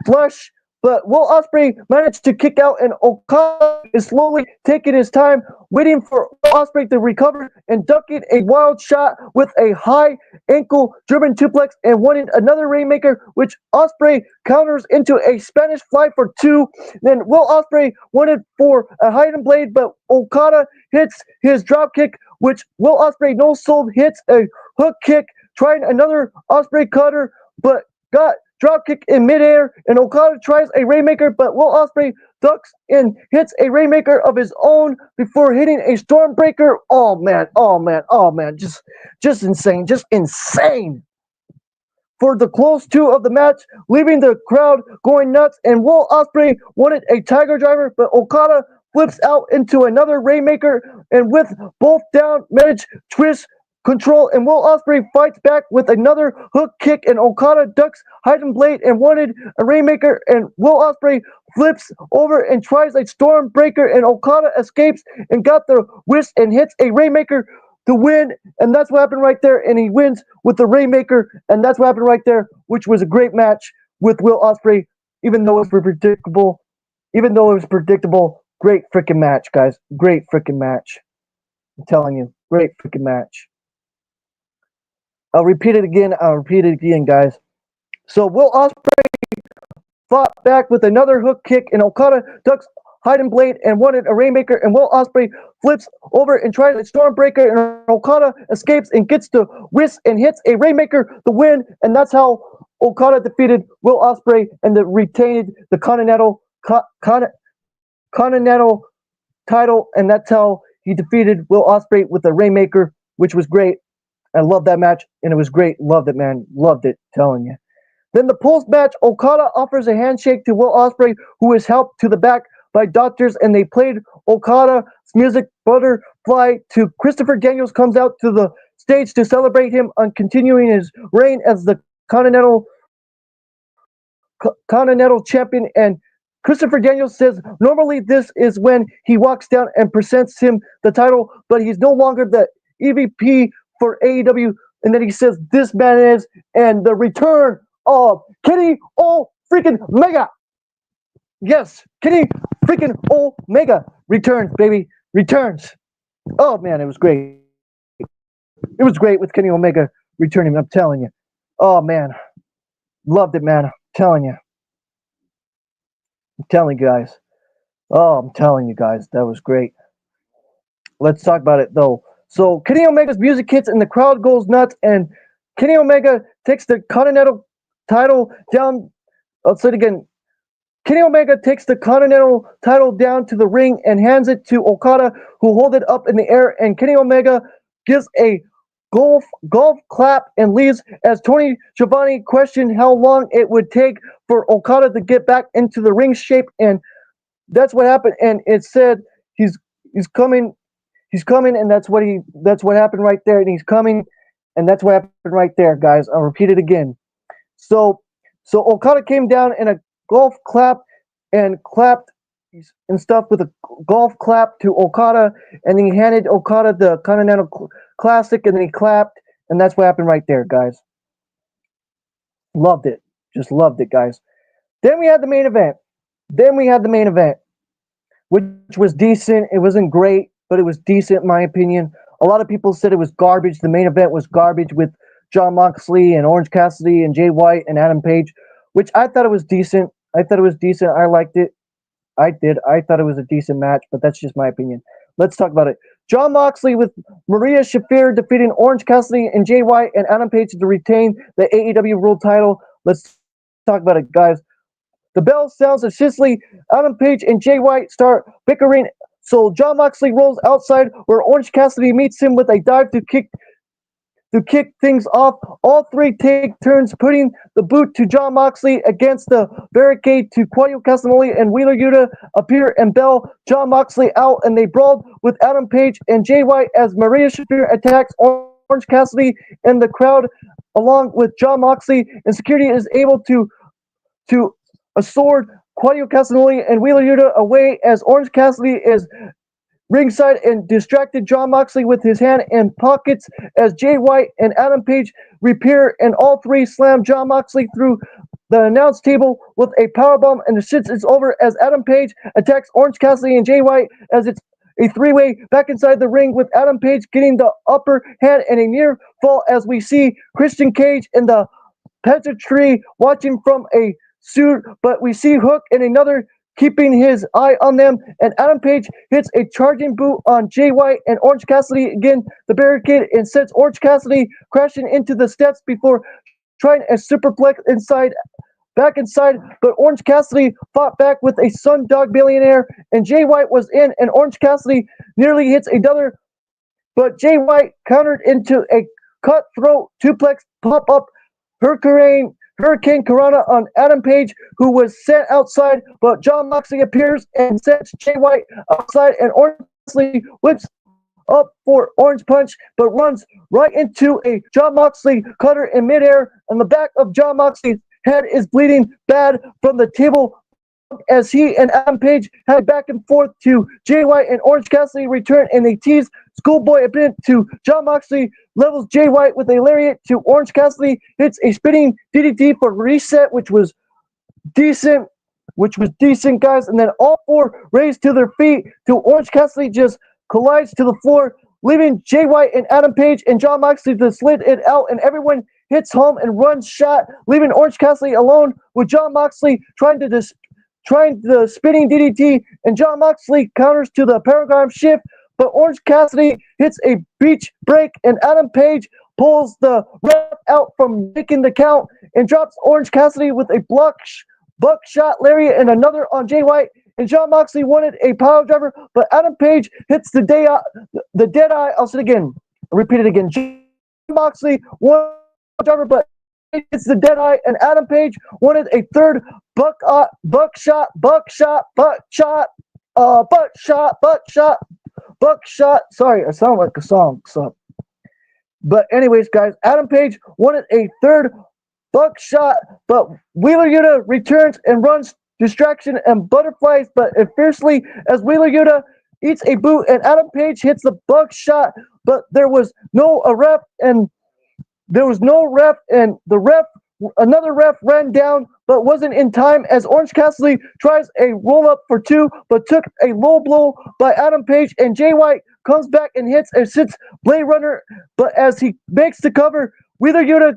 flush, but Will Ospreay managed to kick out, and Okada is slowly taking his time, waiting for Will Ospreay to recover and ducking a wild shot with a high ankle German suplex and wanting another Rainmaker, which Ospreay counters into a Spanish fly for 2. Then Will Ospreay wanted for a hidden blade, but Okada hits his drop kick, which Will Ospreay no sold hits a hook kick, trying another Ospreay cutter, but got drop kick in midair, and Okada tries a Rainmaker, but Will Ospreay ducks and hits a Rainmaker of his own before hitting a Stormbreaker. Oh man, just insane. For the close 2 of the match, leaving the crowd going nuts, and Will Ospreay wanted a Tiger Driver, but Okada flips out into another Rainmaker, and with both down, managed twist control, and Will Ospreay fights back with another hook kick, and Okada ducks hidden blade and wanted a Rainmaker, and Will Ospreay flips over and tries a Stormbreaker, and Okada escapes and got the wrist and hits a Rainmaker to win, and that's what happened right there, and he wins with the Rainmaker, and that's what happened right there, which was a great match with Will Ospreay, even though it was predictable. Great freaking match, guys. Great freaking match. I'm telling you, great freaking match. I'll repeat it again, guys. So Will Ospreay fought back with another hook kick, and Okada ducks hidden blade and wanted a Rainmaker, and Will Ospreay flips over and tries a Stormbreaker, and Okada escapes and gets the wrist and hits a Rainmaker to win, and that's how Okada defeated Will Ospreay and retained the Continental title, and that's how he defeated Will Ospreay with a Rainmaker, which was great. I love that match, and it was great. Loved it, man. Loved it, telling you. Then the post-match, Okada offers a handshake to Will Ospreay, who is helped to the back by doctors, and they played Okada's music Butterfly to Christopher Daniels comes out to the stage to celebrate him on continuing his reign as the Continental champion, and Christopher Daniels says normally this is when he walks down and presents him the title, but he's no longer the EVP for AEW. And then he says this man is, and the return of Kenny Omega. Yes, Kenny freaking Omega returns, baby, returns. Oh man, it was great. It was great with Kenny Omega returning. I'm telling you. Oh man, loved it, man. I'm telling you. I'm telling you guys. Oh, I'm telling you guys, that was great. Let's talk about it though. So Kenny Omega's music hits and the crowd goes nuts, and Kenny Omega takes the Continental title down. I'll say it again. Kenny Omega takes the Continental title down to the ring and hands it to Okada, who holds it up in the air, and Kenny Omega gives a golf clap and leaves as Tony Schiavone questioned how long it would take for Okada to get back into the ring shape, and that's what happened. And it said he's coming, and that's what happened right there, and he's coming, and that's what happened right there, guys. I'll repeat it again. So Okada came down in a golf clap and clapped and stuff with a golf clap to Okada, and then he handed Okada the Continental Classic, and then he clapped, and that's what happened right there, guys. Loved it. Just loved it, guys. Then we had the main event. Which was decent. It wasn't great, but it was decent in my opinion. A lot of people said it was garbage. The main event was garbage with Jon Moxley and Orange Cassidy and Jay White and Adam Page, which I thought it was decent. I liked it. I did. I thought it was a decent match, but that's just my opinion. Let's talk about it. Jon Moxley with Maria Shafir defeating Orange Cassidy and Jay White and Adam Page to retain the AEW World Title. Let's talk about it, guys. The bell sounds of Sicily. Adam Page and Jay White start bickering. So Jon Moxley rolls outside where Orange Cassidy meets him with a dive to kick things off. All three take turns putting the boot to Jon Moxley against the barricade to Claudio Castagnoli and Wheeler Yuta appear and bail Jon Moxley out, and they brawled with Adam Page and Jay White as Maria Shafir attacks Orange Cassidy and the crowd along with Jon Moxley, and security is able to sword Claudio Castagnoli and Wheeler Yuta away as Orange Cassidy is ringside and distracted Jon Moxley with his hand in pockets as Jay White and Adam Page repair, and all three slam Jon Moxley through the announce table with a powerbomb, and the shit is over as Adam Page attacks Orange Cassidy and Jay White as it's a three-way back inside the ring with Adam Page getting the upper hand and a near fall as we see Christian Cage in the peasantry watching from a suit, but we see Hook and another keeping his eye on them, and Adam Page hits a charging boot on Jay White and Orange Cassidy again the barricade and sends Orange Cassidy crashing into the steps before trying a superplex back inside, but Orange Cassidy fought back with a Sundog Billionaire, and Jay White was in, and Orange Cassidy nearly hits another, but Jay White countered into a cutthroat suplex pop-up Hurricane Corona on Adam Page, who was sent outside, but Jon Moxley appears and sends Jay White outside, and Orange Moxley whips up for Orange Punch, but runs right into a Jon Moxley cutter in midair, and the back of Jon Moxley's head is bleeding bad from the table as he and Adam Page head back and forth to Jay White, and Orange Cassidy return, and they tease Schoolboy a bit to Jon Moxley, levels Jay White with a lariat to Orange Cassidy, hits a spinning DDT for reset, which was decent, guys, and then all four raise to their feet to Orange Cassidy just collides to the floor, leaving Jay White and Adam Page and Jon Moxley to slid it out, and everyone hits home and runs shot, leaving Orange Cassidy alone with Jon Moxley trying the spinning DDT, and Jon Moxley counters to the paradigm shift, but Orange Cassidy hits a beach break, and Adam Page pulls the ref out from making the count and drops Orange Cassidy with a buckshot lariat and another on Jay White, and Jon Moxley wanted a power driver, but Adam Page hits the dead eye. I'll say it again. I'll repeat it again. Jon Moxley wanted a driver, but it's the dead eye, and Adam Page wanted a third buckshot. Sorry, I sound like a song. So, but anyways, guys, Adam Page wanted a third buckshot, but Wheeler Yuta returns and runs distraction and butterflies, but fiercely as Wheeler Yuta eats a boot and Adam Page hits the bug shot, but there was no a ref and there was no ref, and another ref ran down, but wasn't in time as Orange Cassidy tries a roll up for two, but took a low blow by Adam Page, and Jay White comes back and sits Blade Runner, but as he makes the cover, Wheeler Yuta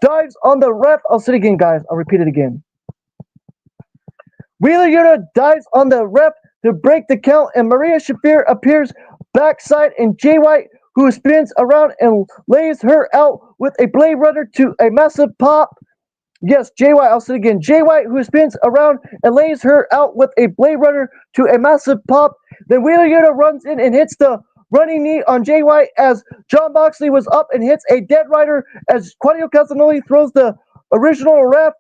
dives on the ref. I'll say it again, guys. I'll repeat it again. Wheeler Yuta dives on the ref to break the count, and Maria Shafir appears backside, and Jay White, who spins around and lays her out with a Blade Runner to a massive pop. Yes, Jay White, I'll say it again. Jay White, who spins around and lays her out with a Blade Runner to a massive pop. Then Wheeler Yuta runs in and hits the running knee on Jay White as Jon Moxley was up and hits a Dead Rider as Claudio Castagnoli throws the original ref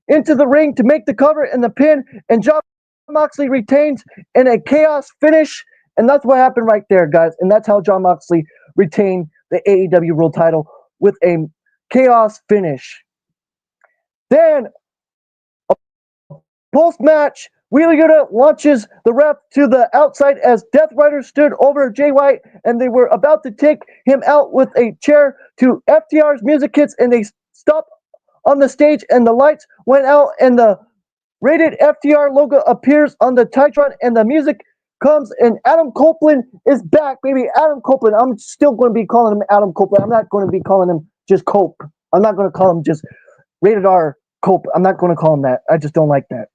into the ring to make the cover and the pin, and Jon Moxley retains in a chaos finish. And that's what happened right there, guys. And that's how Jon Moxley retained the AEW World title with a chaos finish. Then, post-match, Wheeler Yuta launches the ref to the outside as Death Rider stood over Jay White, and they were about to take him out with a chair to FTR's music hits, and they stopped on the stage, and the lights went out, and the rated FTR logo appears on the Titantron, and the music comes, and Adam Copeland is back, baby. Adam Copeland. I'm still going to be calling him Adam Copeland. I'm not going to be calling him just Cope. I'm not going to call him just rated R Cope. I'm not going to call him that. I just don't like that.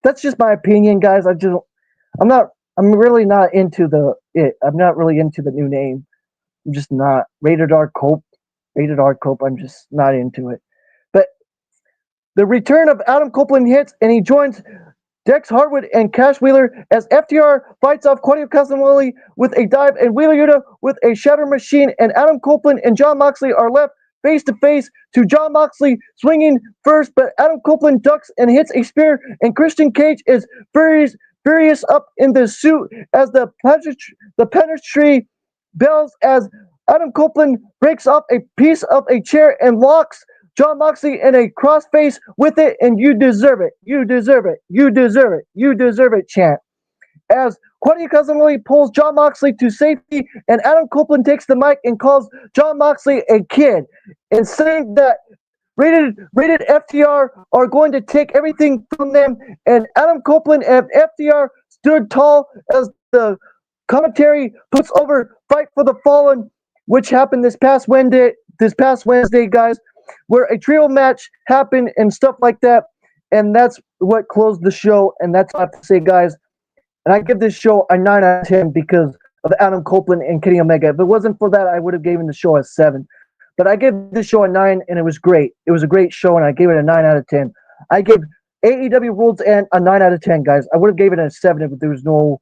That's just my opinion, guys. I'm really not into I'm not really into the new name. I'm just not. Rated R Cope. Rated R Cope. I'm just not into it. But the return of Adam Copeland hits, and he joins Dex Harwood and Cash Wheeler as FTR fights off Claudio Castagnoli with a dive, and Wheeler Yuta with a shatter machine, and Adam Copeland and Jon Moxley are left face to face to Jon Moxley swinging first, but Adam Copeland ducks and hits a spear, and Christian Cage is furious up in the suit as the penetree bells as Adam Copeland breaks off a piece of a chair and locks Jon Moxley in a crossface with it, and you deserve it, you deserve it, you deserve it, you deserve it chant. As Claudio Castagnoli pulls Jon Moxley to safety, and Adam Copeland takes the mic and calls Jon Moxley a kid, and saying that rated FTR are going to take everything from them, and Adam Copeland and FTR stood tall as the commentary puts over Fight for the Fallen, which happened this past Wednesday, guys, where a trio match happened and stuff like that, and that's what closed the show, and that's all I have to say, guys. And I give this show a 9 out of 10 because of Adam Copeland and Kenny Omega. If it wasn't for that, I would have given the show a 7. But I gave this show a 9, and it was great. It was a great show, and I gave it a 9 out of 10. I give AEW Worlds End a 9 out of 10, guys. I would have given it a 7 if there was no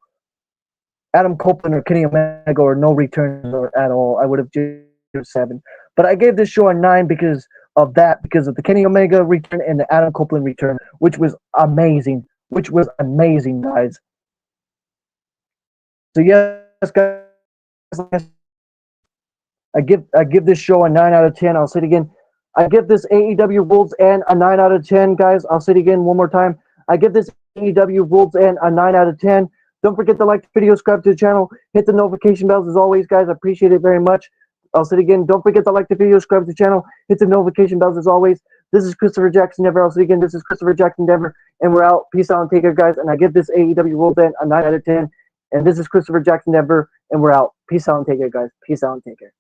Adam Copeland or Kenny Omega or no returns or at all. I would have given it a 7. But I gave this show a 9 because of the Kenny Omega return and the Adam Copeland return, which was amazing. Guys. So yes, guys, I give this show a 9 out of 10. I'll say it again. I give this AEW Worlds End a 9 out of 10, guys. I'll say it again one more time. I give this AEW Worlds End a 9 out of 10. Don't forget to like the video, subscribe to the channel, hit the notification bells as always, guys. I appreciate it very much. I'll say it again. Don't forget to like the video, subscribe to the channel, hit the notification bells as always. This is Christopher Jackson Denver. I'll say it again. This is Christopher Jackson Denver, and we're out. Peace out and take care, guys. And I give this AEW Worlds End a 9 out of 10. And this is Christopher Jackson Denver, and we're out. Peace out and take care, guys. Peace out and take care.